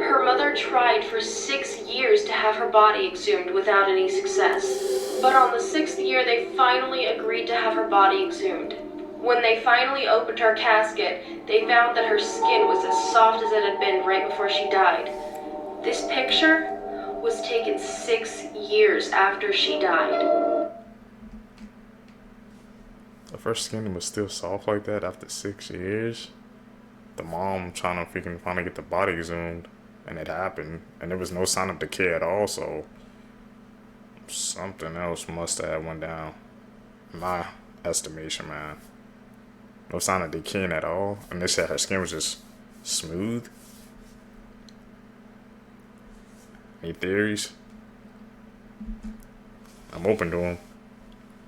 Her mother tried for 6 years to have her body exhumed without any success. But on the 6th year, they finally agreed to have her body exhumed. When they finally opened her casket, they found that her skin was as soft as it had been right before she died. This picture was taken 6 years after she died. If her skin was still soft like that after 6 years, the mom trying to freaking finally get the body exhumed, and it happened, and there was no sign of decay at all, so something else must have went down. My estimation, man. No sign of decaying at all. And they said her skin was just smooth. Any theories? I'm open to them.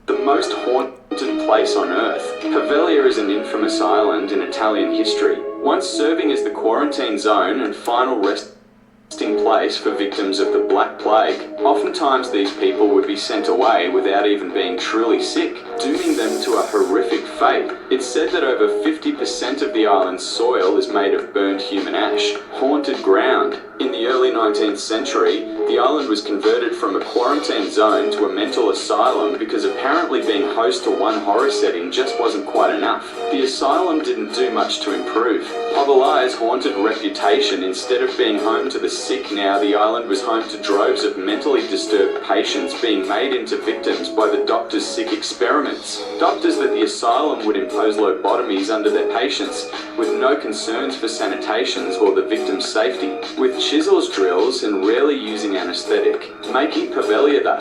The most haunted place on Earth. Poveglia is an infamous island in Italian history, once serving as the quarantine zone and final resting place for victims of the Black Plague. Oftentimes these people would be sent away without even being truly sick, dooming them to a horrific fate. It's said that over 50% of the island's soil is made of burned human ash, haunted ground. In the early 19th century, the island was converted from a quarantine zone to a mental asylum because apparently being host to one horror setting just wasn't quite enough. The asylum didn't do much to improve. Povelai's haunted reputation, instead of being home to the sick now, the island was home to droves of mentally disturbed patients being made into victims by the doctor's sick experiments. Doctors at the asylum would impose lobotomies under their patients with no concerns for sanitations or the victim's safety, with chisels, drills, and rarely using anesthetic, making Poveglia the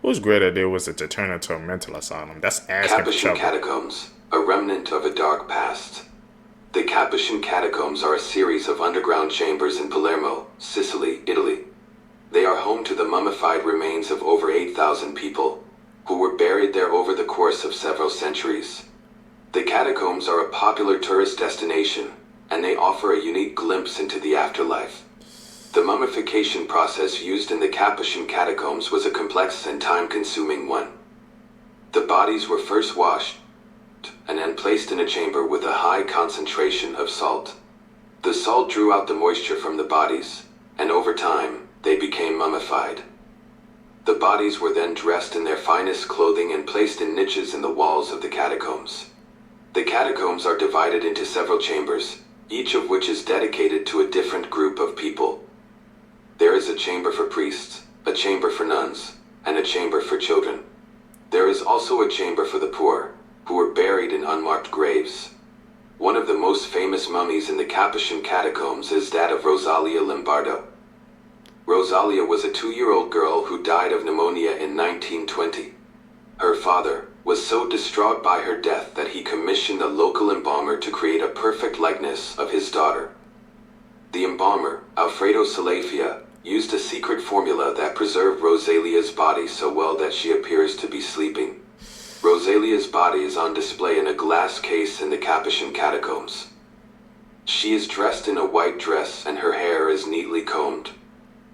Whose great idea was it to turn into a mental asylum? That's asking for Capuchin trouble. Catacombs, a remnant of a dark past. The Capuchin Catacombs are a series of underground chambers in Palermo, Sicily, Italy. They are home to the mummified remains of over 8,000 people, who were buried there over the course of several centuries. The catacombs are a popular tourist destination, and they offer a unique glimpse into the afterlife. The mummification process used in the Capuchin Catacombs was a complex and time-consuming one. The bodies were first washed, and then placed in a chamber with a high concentration of salt. The salt drew out the moisture from the bodies, and over time, they became mummified. The bodies were then dressed in their finest clothing and placed in niches in the walls of the catacombs. The catacombs are divided into several chambers, each of which is dedicated to a different group of people. There is a chamber for priests, a chamber for nuns, and a chamber for children. There is also a chamber for the poor, who were buried in unmarked graves. One of the most famous mummies in the Capuchin Catacombs is that of Rosalia Lombardo. Rosalia was a 2-year-old girl who died of pneumonia in 1920. Her father was so distraught by her death that he commissioned a local embalmer to create a perfect likeness of his daughter. The embalmer, Alfredo Salafia, used a secret formula that preserved Rosalia's body so well that she appears to be sleeping. Rosalia's body is on display in a glass case in the Capuchin Catacombs. She is dressed in a white dress and her hair is neatly combed.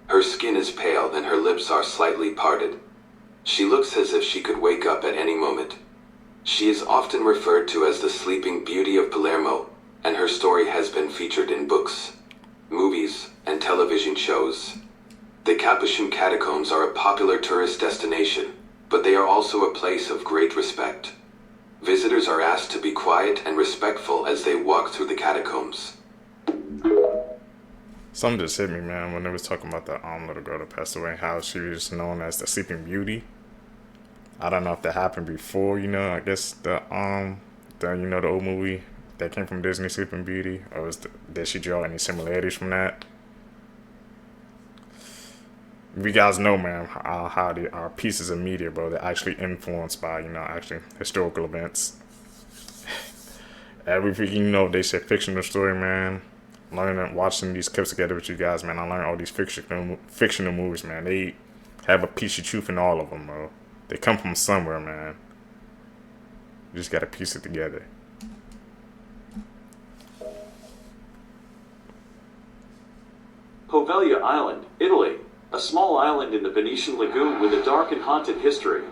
Her skin is pale and her lips are slightly parted. She looks as if she could wake up at any moment. She is often referred to as the Sleeping Beauty of Palermo, and her story has been featured in books, movies, and television shows. The Capuchin catacombs are a popular tourist destination, but they are also a place of great respect. Visitors are asked to be quiet and respectful as they walk through the catacombs. Something just hit me, man, when they was talking about the little girl that passed away, how she was known as the Sleeping Beauty. I don't know if that happened before, I guess the old movie that came from Disney, Sleeping Beauty, or did she draw any similarities from that? You guys know, man, how our pieces of media, bro, they're actually influenced by, actually historical events. Everything, they say fictional story, man. Learning, watching these clips together with you guys, man, I learned all these fictional movies, man. They have a piece of truth in all of them, bro. They come from somewhere, man. You just gotta piece it together. Poveglia Island, Italy. A small island in the Venetian lagoon with a dark and haunted history.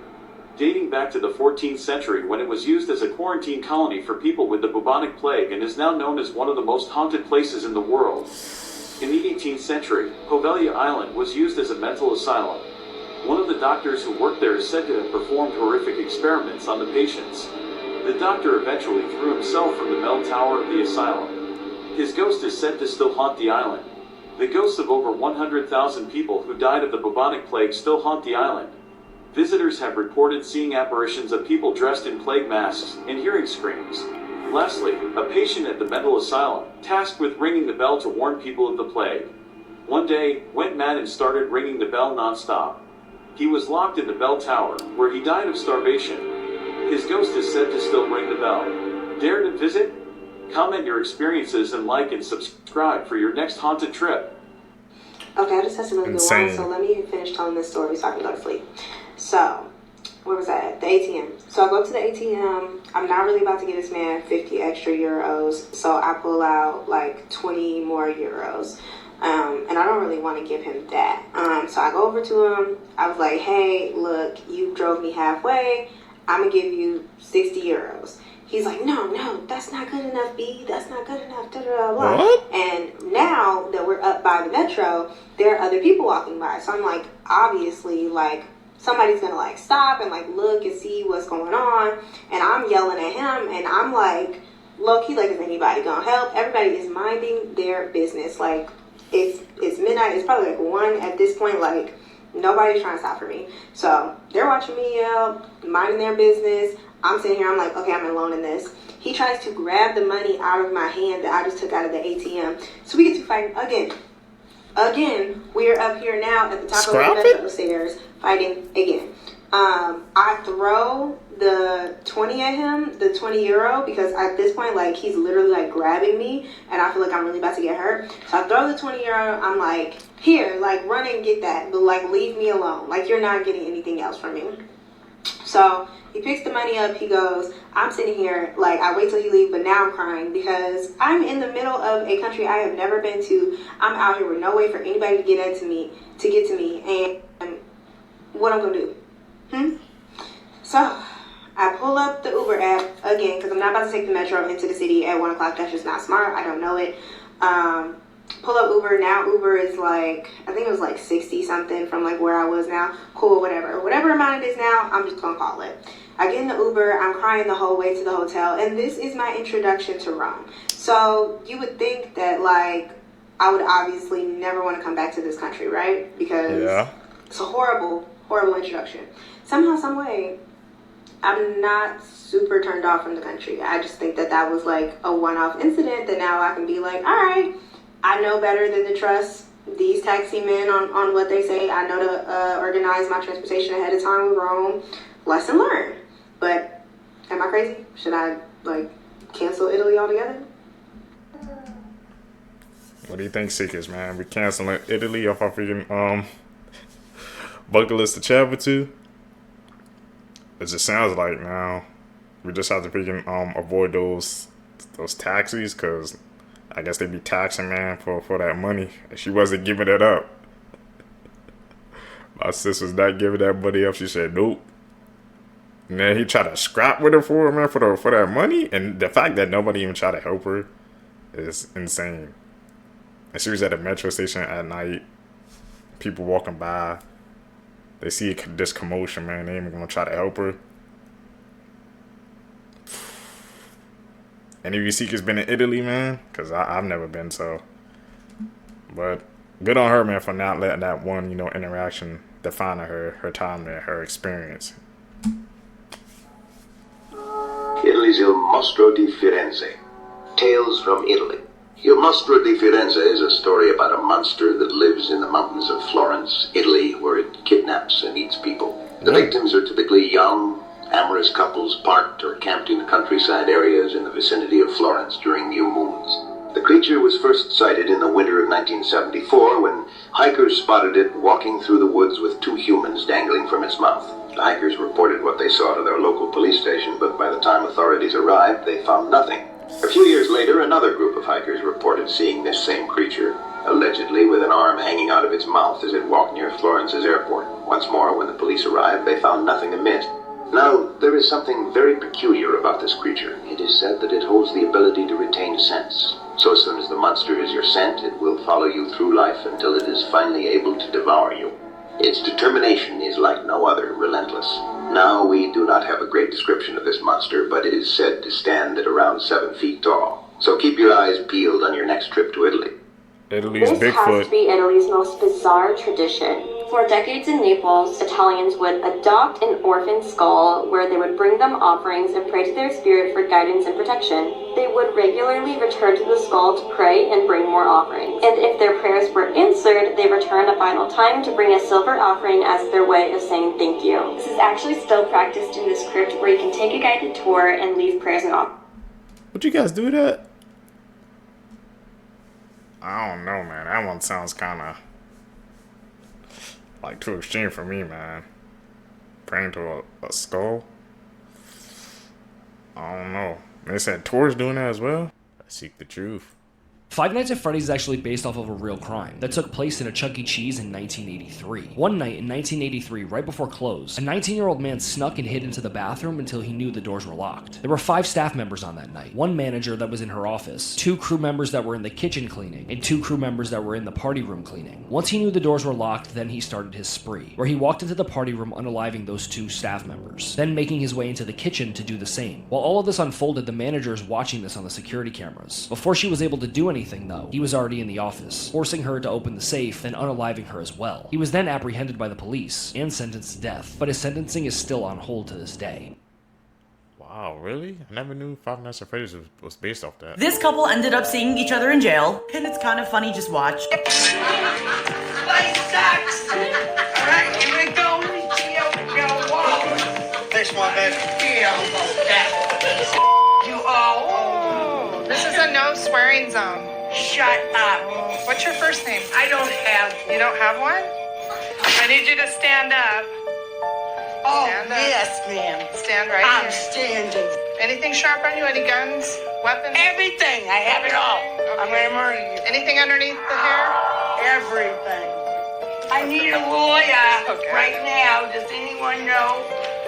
Dating back to the 14th century when it was used as a quarantine colony for people with the bubonic plague and is now known as one of the most haunted places in the world. In the 18th century, Poveglia Island was used as a mental asylum. One of the doctors who worked there is said to have performed horrific experiments on the patients. The doctor eventually threw himself from the bell tower of the asylum. His ghost is said to still haunt the island. The ghosts of over 100,000 people who died of the bubonic plague still haunt the island. Visitors have reported seeing apparitions of people dressed in plague masks and hearing screams. Lastly, a patient at the mental asylum, tasked with ringing the bell to warn people of the plague, one day went mad and started ringing the bell non-stop. He was locked in the bell tower, where he died of starvation. His ghost is said to still ring the bell. Dare to visit? Comment your experiences and like and subscribe for your next haunted trip. Okay, I just had some really good ones, so let me finish telling this story so I can go to sleep. So, where was I at? The ATM. So I go up to the ATM. I'm not really about to give this man 50 extra euros, so I pull out like 20 more euros. And I don't really want to give him that. So I go over to him. I was like, hey, look, you drove me halfway. I'm going to give you 60 euros. He's like, no, that's not good enough, B. That's not good enough, blah. What? And now that we're up by the metro, there are other people walking by. So I'm like, obviously, like, somebody's going to, like, stop and, like, look and see what's going on. And I'm yelling at him, and I'm like, low-key, like, is anybody going to help? Everybody is minding their business. Like, it's midnight. It's probably, like, 1 at this point. Like, nobody's trying to stop for me. So they're watching me yell, minding their business. I'm sitting here, I'm like, okay, I'm alone in this. He tries to grab the money out of my hand that I just took out of the ATM. So we get to fighting again. Again, we're up here now at the top of the metro stairs, fighting again. I throw the 20 at him, the 20 euro, because at this point, like, he's literally, like, grabbing me, and I feel like I'm really about to get hurt. So I throw the 20 euro, I'm like, here, like, run and get that, but, like, leave me alone. Like, you're not getting anything else from me. So he picks the money up, he goes, I'm sitting here, like, I wait till he leaves, but now I'm crying because I'm in the middle of a country I have never been to. I'm out here with no way for anybody to get to me, and what I'm gonna do? So I pull up the Uber app again because I'm not about to take the metro into the city at 1 o'clock. That's just not smart. I don't know it. Pull up Uber. Now Uber is like, I think it was like 60 something from like where I was now. Cool, whatever amount it is now, I'm just gonna call it. I get in the Uber, I'm crying the whole way to the hotel, and this is my introduction to Rome. So you would think that, like, I would obviously never want to come back to this country, right? Because it's a horrible, horrible introduction. Somehow, some way, I'm not super turned off from the country. I just think that that was like a one-off incident that now I can be like, all right, I know better than to trust these taxi men on what they say. I know to organize my transportation ahead of time with Rome. Lesson learned. But am I crazy? Should I, like, cancel Italy altogether? What do you think, Seekers, man? We canceling Italy off our freaking bucket list to travel to? It just sounds like now we just have to freaking avoid those taxis, because I guess they be taxing, man, for that money. She wasn't giving it up. My sis was not giving that money up. She said nope. And then he tried to scrap with her for that money, and the fact that nobody even tried to help her is insane. And she was at a metro station at night. people walking by, they see this commotion, man. They ain't gonna try to help her. Any of you seekers been in Italy, man? Because I've never been, so. But good on her, man, for not letting that one, interaction define her time there, her experience. Italy's Il Mostro di Firenze. Tales from Italy. Il Mostro di Firenze is a story about a monster that lives in the mountains of Florence, Italy, where it kidnaps and eats people. The victims are typically young, amorous couples parked or camped in countryside areas in the vicinity of Florence during new moons. The creature was first sighted in the winter of 1974 when hikers spotted it walking through the woods with two humans dangling from its mouth. The hikers reported what they saw to their local police station, but by the time authorities arrived, they found nothing. A few years later, another group of hikers reported seeing this same creature, allegedly with an arm hanging out of its mouth as it walked near Florence's airport. Once more, when the police arrived, they found nothing amiss. Now, there is something very peculiar about this creature. It is said that it holds the ability to retain scents. So as soon as the monster is your scent, it will follow you through life until it is finally able to devour you. Its determination is like no other, relentless. Now, we do not have a great description of this monster, but it is said to stand at around 7 feet tall. So keep your eyes peeled on your next trip to Italy. Italy's This Bigfoot. has to be Italy's most bizarre tradition. For decades in Naples, Italians would adopt an orphan skull where they would bring them offerings and pray to their spirit for guidance and protection. They would regularly return to the skull to pray and bring more offerings. And if their prayers were answered, they returned a final time to bring a silver offering as their way of saying thank you. This is actually still practiced in this crypt where you can take a guided tour and leave prayers and offerings. Would you guys do that? I don't know, man. That one sounds kind of like too extreme for me, man. Praying to a skull? I don't know. They said Tor's doing that as well? I seek the truth. Five Nights at Freddy's is actually based off of a real crime that took place in a Chuck E. Cheese in 1983. One night in 1983, right before close, a 19-year-old man snuck and hid into the bathroom until he knew the doors were locked. There were 5 staff members on that night, 1 manager that was in her office, 2 crew members that were in the kitchen cleaning, and 2 crew members that were in the party room cleaning. Once he knew the doors were locked, then he started his spree, where he walked into the party room unaliving those 2 staff members, then making his way into the kitchen to do the same. While all of this unfolded, the manager is watching this on the security cameras. Before she was able to do anything though, he was already in the office, forcing her to open the safe and unaliving her as well. He was then apprehended by the police and sentenced to death, but his sentencing is still on hold to this day. Wow, really? I never knew Five Nights at Freddy's was based off that. This couple ended up seeing each other in jail, and it's kind of funny, just watch. Light sucks! Alright, here we go. This one, baby. You all. This is a no swearing zone. Shut up. What's your first name? I don't have. You don't have one? I need you to stand up. Oh, Stand up. yes, ma'am. Stand right I'm here. standing. Anything sharp on you? Any guns? Weapons? Everything. I have it all. I'm gonna murder you. Anything underneath the hair? Everything. I need a lawyer right now. Does anyone know?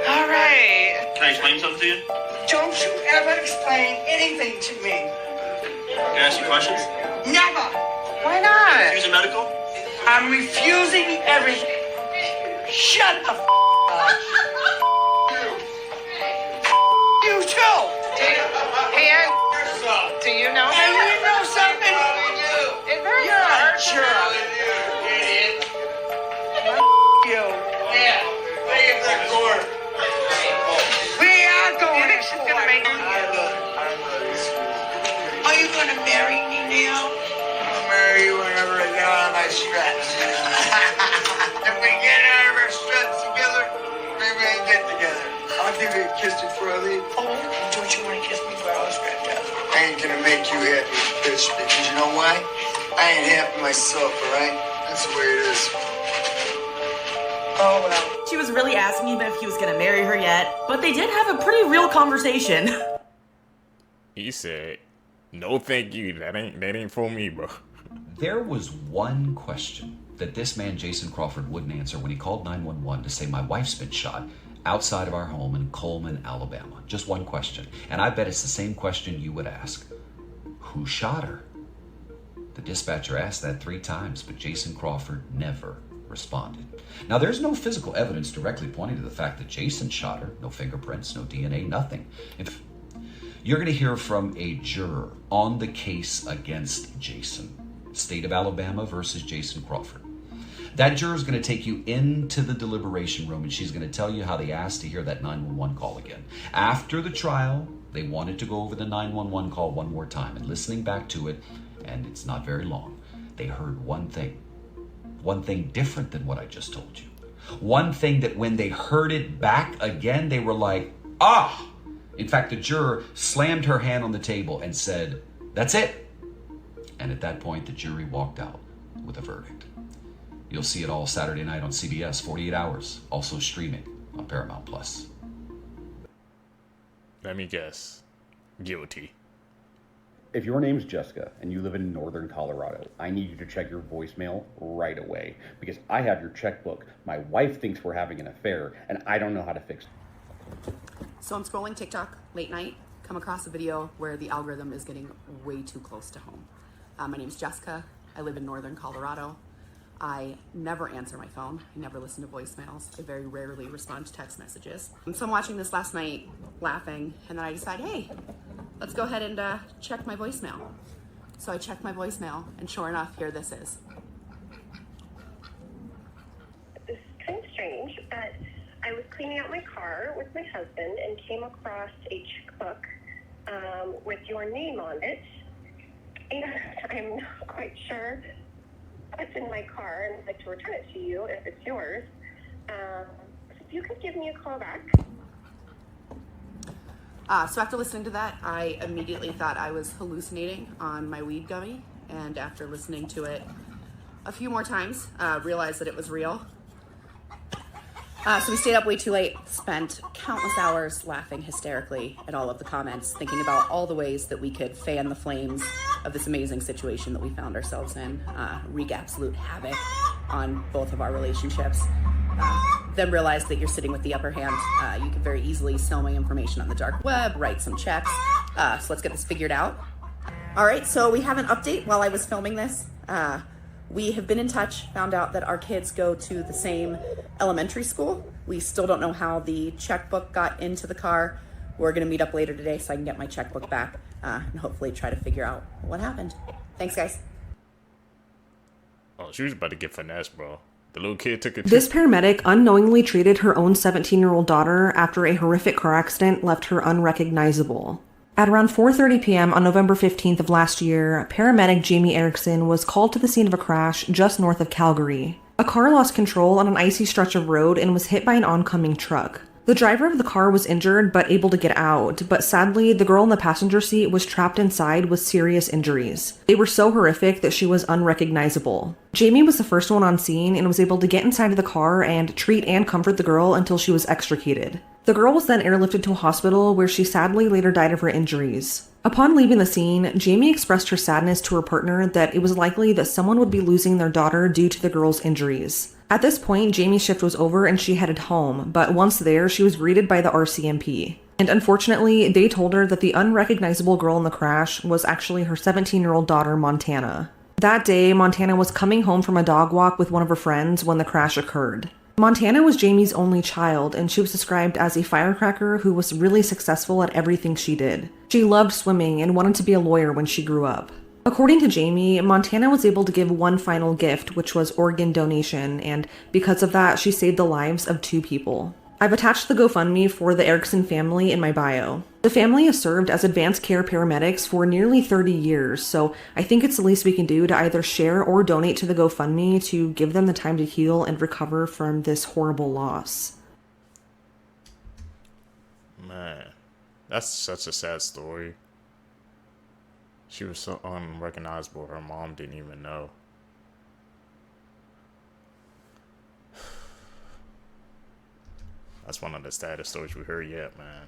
All right. Can I explain something to you? Don't you ever explain anything to me. Can I ask you questions? Never. Why not? Use a medical? I'm refusing everything. Shut the up. You too. Hey, do you know And him? you know something? It's very You're hard a to jerk. You. Yeah. Leave the court. We are Do going you think to she's gonna make Are you going to marry me now? I'll marry you whenever I get out of my stress. If we get out of our stress together, maybe we can get together. I'll give you a kiss before I leave. Oh, don't you want to kiss me before I was scratched out? I ain't gonna make you happy, bitch, because you know why? I ain't happy myself, alright? That's the way it is. Oh, well. She was really asking him if he was gonna marry her yet, but they did have a pretty real conversation. He said, "No, thank you. That ain't for me, bro." There was one question that this man, Jason Crawford, wouldn't answer when he called 911 to say my wife's been shot outside of our home in Coleman, Alabama. Just one question. And I bet it's the same question you would ask. Who shot her? The dispatcher asked that 3 times, but Jason Crawford never responded. Now, there's no physical evidence directly pointing to the fact that Jason shot her. No fingerprints, no DNA, nothing. You're going to hear from a juror on the case against Jason. State of Alabama versus Jason Crawford. That juror is going to take you into the deliberation room, and she's going to tell you how they asked to hear that 911 call again. After the trial, they wanted to go over the 911 call one more time, and listening back to it, and it's not very long, they heard one thing different than what I just told you. One thing that when they heard it back again, they were like, ah! In fact, the juror slammed her hand on the table and said, "That's it." And at that point, the jury walked out with a verdict. You'll see it all Saturday night on CBS, 48 hours, also streaming on Paramount Plus. Let me guess. Guilty. If your name's Jessica and you live in northern Colorado, I need you to check your voicemail right away because I have your checkbook. My wife thinks we're having an affair and I don't know how to fix it. So I'm scrolling TikTok late night, come across a video where the algorithm is getting way too close to home. My name's Jessica. I live in northern Colorado. I never answer my phone. I never listen to voicemails. I very rarely respond to text messages. So I'm watching this last night, laughing, and then I decide, hey, let's go ahead and check my voicemail. So I check my voicemail, and sure enough, here this is. This is kind of strange, but I was cleaning out my car with my husband and came across a checkbook with your name on it. And I'm not quite sure what's in my car, and I'd like to return it to you if it's yours. If you could give me a call back. So after listening to that, I immediately thought I was hallucinating on my weed gummy. And after listening to it a few more times, realized that it was real. So we stayed up way too late, spent countless hours laughing hysterically at all of the comments, thinking about all the ways that we could fan the flames of this amazing situation that we found ourselves in, wreak absolute havoc on both of our relationships. Then realized that you're sitting with the upper hand. You could very easily sell my information on the dark web, write some checks. So let's get this figured out. All right, so we have an update while I was filming this. We have been in touch, found out that our kids go to the same elementary school. We still don't know how the checkbook got into the car. We're gonna meet up later today so I can get my checkbook back and hopefully try to figure out what happened. Thanks, guys. Oh, she was about to get finessed, bro. The little kid took it. This paramedic unknowingly treated her own 17-year-old daughter after a horrific car accident left her unrecognizable. At around 4:30 p.m. on November 15th of last year, paramedic Jamie Erickson was called to the scene of a crash just north of Calgary. A car lost control on an icy stretch of road and was hit by an oncoming truck. The driver of the car was injured but able to get out, but sadly, the girl in the passenger seat was trapped inside with serious injuries. They were so horrific that she was unrecognizable. Jamie was the first one on scene and was able to get inside of the car and treat and comfort the girl until she was extricated. The girl was then airlifted to a hospital where she sadly later died of her injuries. Upon leaving the scene, Jamie expressed her sadness to her partner that it was likely that someone would be losing their daughter due to the girl's injuries. At this point, Jamie's shift was over and she headed home, but once there, she was greeted by the RCMP. And unfortunately, they told her that the unrecognizable girl in the crash was actually her 17-year-old daughter, Montana. That day, Montana was coming home from a dog walk with one of her friends when the crash occurred. Montana was Jamie's only child, and she was described as a firecracker who was really successful at everything she did. She loved swimming and wanted to be a lawyer when she grew up. According to Jamie, Montana was able to give one final gift, which was organ donation, and because of that, she saved the lives of 2 people. I've attached the GoFundMe for the Erickson family in my bio. The family has served as advanced care paramedics for nearly 30 years, so I think it's the least we can do to either share or donate to the GoFundMe to give them the time to heal and recover from this horrible loss. Man, that's such a sad story. She was so unrecognizable, her mom didn't even know. That's one of the saddest stories we heard yet, man.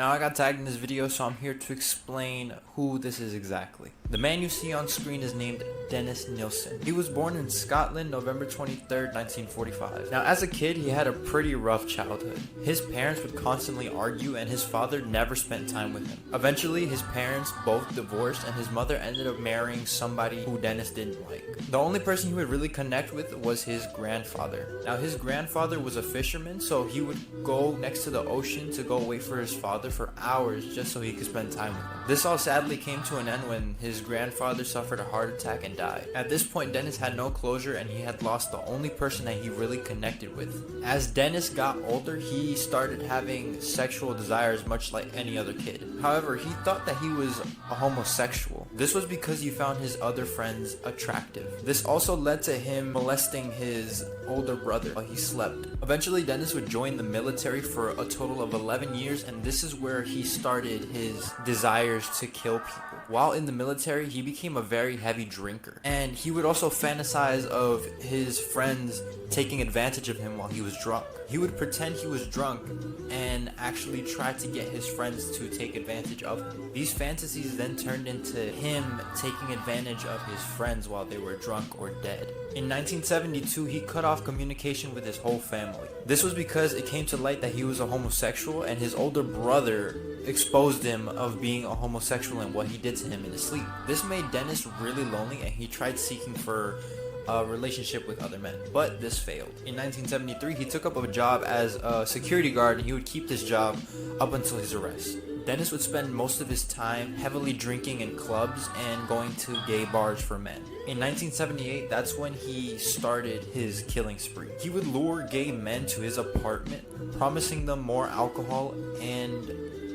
Now I got tagged in this video, so I'm here to explain who this is exactly. The man you see on screen is named Dennis Nilsen. He was born in Scotland, November 23rd, 1945. Now as a kid, he had a pretty rough childhood. His parents would constantly argue and his father never spent time with him. Eventually, his parents both divorced and his mother ended up marrying somebody who Dennis didn't like. The only person he would really connect with was his grandfather. Now his grandfather was a fisherman, so he would go next to the ocean to go wait for his father for hours just so he could spend time with him. This all sadly came to an end when his grandfather suffered a heart attack and died. At this point, Dennis had no closure and he had lost the only person that he really connected with. As Dennis got older, he started having sexual desires much like any other kid. However, he thought that he was a homosexual. This was because he found his other friends attractive. This also led to him molesting his older brother while he slept. Eventually, Dennis would join the military for a total of 11 years, and this is where he started his desires to kill people. While in the military, he became a very heavy drinker, and he would also fantasize of his friends taking advantage of him while he was drunk. He would pretend he was drunk and actually try to get his friends to take advantage of him. These fantasies then turned into him taking advantage of his friends while they were drunk or dead. In 1972, he cut off communication with his whole family. This was because it came to light that he was a homosexual, and his older brother exposed him of being a homosexual and what he did to him in his sleep. This made Dennis really lonely, and he tried seeking for a relationship with other men, but this failed. In 1973, he took up a job as a security guard, and he would keep this job up until his arrest. Dennis would spend most of his time heavily drinking in clubs and going to gay bars for men. In 1978, that's when he started his killing spree. He would lure gay men to his apartment, promising them more alcohol and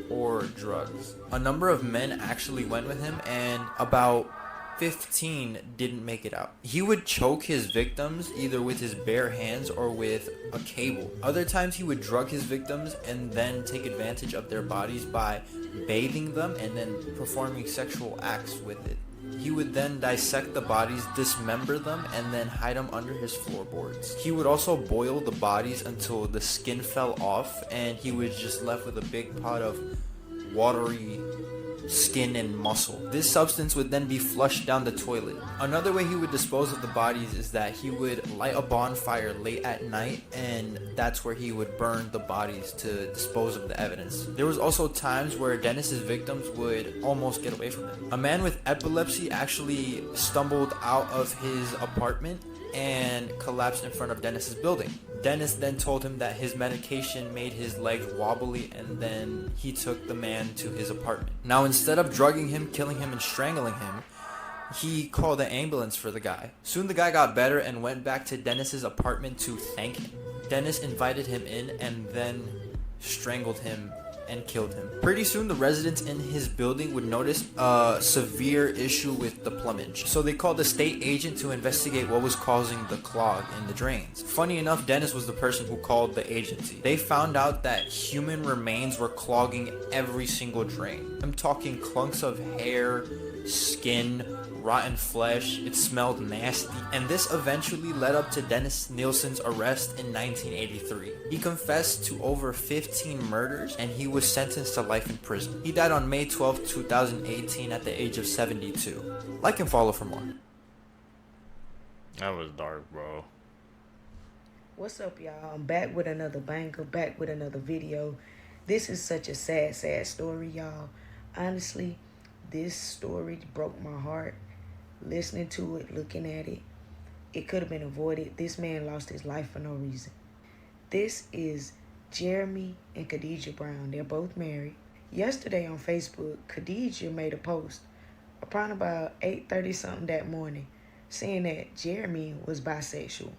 or drugs. A number of men actually went with him, and about 15 didn't make it out. He would choke his victims either with his bare hands or with a cable. Other times he would drug his victims and then take advantage of their bodies by bathing them and then performing sexual acts with it. He would then dissect the bodies, dismember them, and then hide them under his floorboards. He would also boil the bodies until the skin fell off and he was just left with a big pot of watery skin and muscle. This substance would then be flushed down the toilet. Another way he would dispose of the bodies is that he would light a bonfire late at night, and that's where he would burn the bodies to dispose of the evidence. There was also times where Dennis's victims would almost get away from him. A man with epilepsy actually stumbled out of his apartment and collapsed in front of Dennis's building. Dennis then told him that his medication made his legs wobbly, and then he took the man to his apartment. Now, instead of drugging him, killing him, and strangling him, he called an ambulance for the guy. Soon the guy got better and went back to Dennis's apartment to thank him. Dennis invited him in and then strangled him and killed him. Pretty soon the residents in his building would notice a severe issue with the plumbage, so they called the state agent to investigate what was causing the clog in the drains. Funny enough, Dennis was the person who called the agency. They found out that human remains were clogging every single drain. I'm talking clunks of hair, skin, rotten flesh. It smelled nasty, and this eventually led up to Dennis Nilsen's arrest in 1983. He confessed to over 15 murders and he was sentenced to life in prison. He died on May 12, 2018 at the age of 72. Like and follow for more. That was dark, bro. What's up, y'all? I'm back with another banger, back with another video. This is such a sad, sad story, y'all. Honestly, this story broke my heart. Listening to it, looking at it, it could have been avoided. This man lost his life for no reason. This is Jeremy and Khadijah Brown. They're both married. Yesterday on Facebook, Khadijah made a post around about 8:30 something that morning saying that Jeremy was bisexual.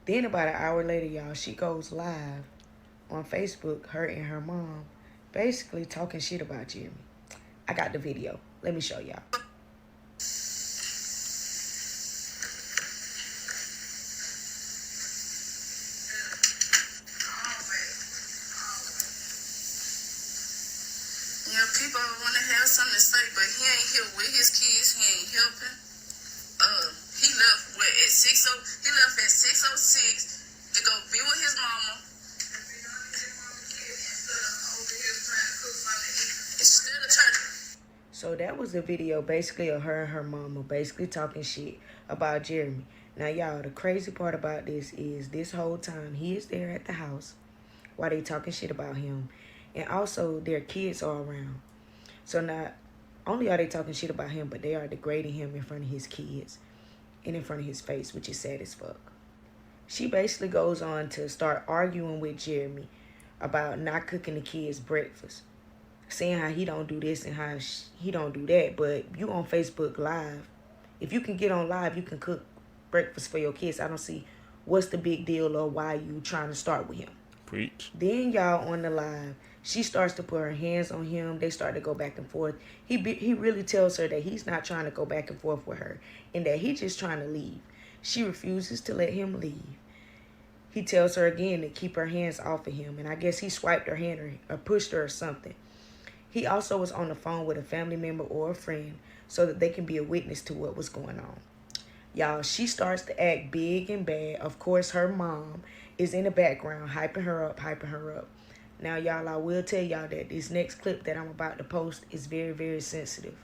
Then about an hour later, y'all, she goes live on Facebook, her and her mom, basically talking shit about Jeremy. I got the video. Let me show y'all. People want to have something to say, but he ain't here with his kids. He ain't helping. He left at 6:06 to go be with his mama. So that was a video basically of her and her mama basically talking shit about Jeremy. Now, y'all, the crazy part about this is this whole time he is there at the house while they talking shit about him. And also their kids are around. So not only are they talking shit about him, but they are degrading him in front of his kids and in front of his face, which is sad as fuck. She basically goes on to start arguing with Jeremy about not cooking the kids breakfast, saying how he don't do this and how he don't do that. But you on Facebook Live. If you can get on live, you can cook breakfast for your kids. I don't see what's the big deal or why you trying to start with him. Preach. Then y'all on the live, she starts to put her hands on him. They start to go back and forth. He really tells her that he's not trying to go back and forth with her and that he's just trying to leave. She refuses to let him leave. He tells her again to keep her hands off of him, and I guess he swiped her hand or pushed her or something. He also was on the phone with a family member or a friend so that they can be a witness to what was going on. Y'all, she starts to act big and bad. Of course, her mom is in the background, hyping her up, hyping her up. Now, y'all, I will tell y'all that this next clip that I'm about to post is very, very sensitive.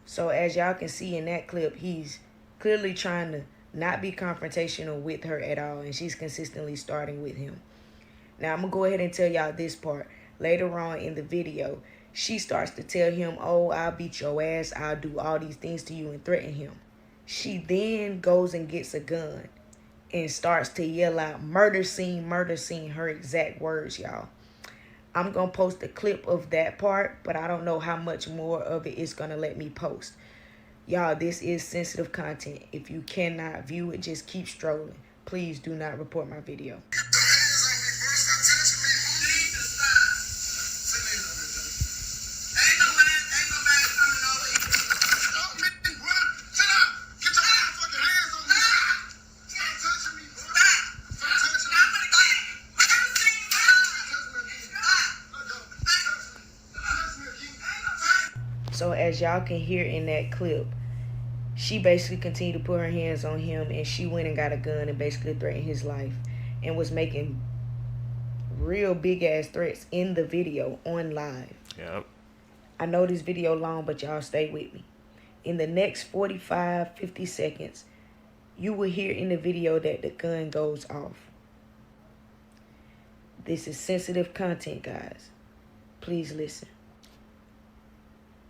So as y'all can see in that clip, he's clearly trying to not be confrontational with her at all, and she's consistently starting with him. Now, I'm going to go ahead and tell y'all this part. Later on in the video, she starts to tell him, oh, I'll beat your ass, I'll do all these things to you, and threaten him. She then goes and gets a gun and starts to yell out, murder scene, her exact words, y'all. I'm going to post a clip of that part, but I don't know how much more of it is going to let me post. Y'all, this is sensitive content. If you cannot view it, just keep strolling. Please do not report my video. So as y'all can hear in that clip, she basically continued to put her hands on him, and she went and got a gun and basically threatened his life and was making real big ass threats in the video on live. Yep. I know this video long, but y'all stay with me. In the next 45, 50 seconds, you will hear in the video that the gun goes off. This is sensitive content, guys. Please listen.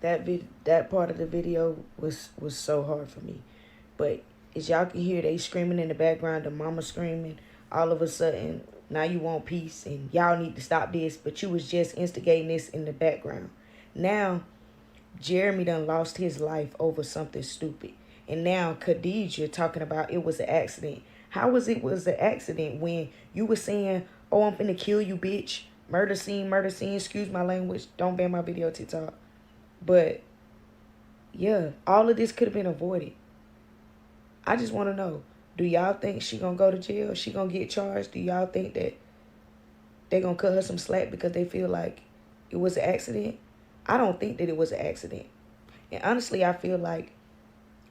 That part of the video was so hard for me. But as y'all can hear, they screaming in the background, the mama screaming. All of a sudden, now you want peace and y'all need to stop this. But you was just instigating this in the background. Now, Jeremy done lost his life over something stupid. And now Khadijah talking about it was an accident. How was it was an accident when you were saying, oh, I'm finna kill you, bitch. Murder scene, excuse my language. Don't ban my video TikTok. But, yeah, all of this could have been avoided. I just want to know, do y'all think she going to go to jail? She going to get charged? Do y'all think that they going to cut her some slack because they feel like it was an accident? I don't think that it was an accident. And honestly, I feel like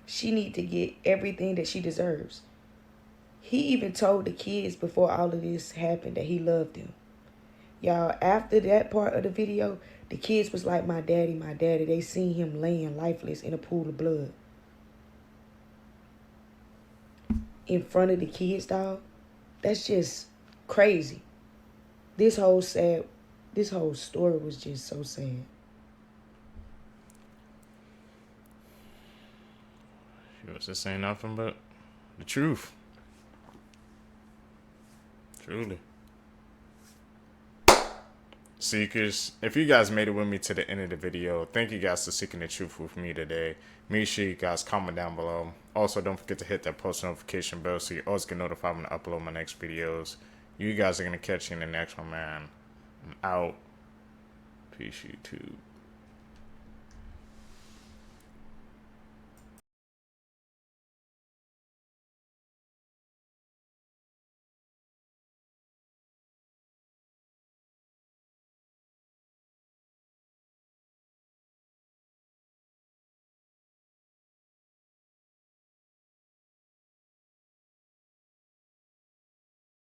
she need to get everything that she deserves. He even told the kids before all of this happened that he loved them. Y'all, after that part of the video, the kids was like, my daddy, my daddy. They seen him laying lifeless in a pool of blood. In front of the kids, dog. That's just crazy. This whole story was just so sad. She was just saying nothing but the truth. Truly. Seekers, if you guys made it with me to the end of the video, thank you guys for seeking the truth with me today. Make sure you guys comment down below. Also, don't forget to hit that post notification bell so you always get notified when I upload my next videos. You guys are going to catch you in the next one, man. I'm out. Peace, YouTube.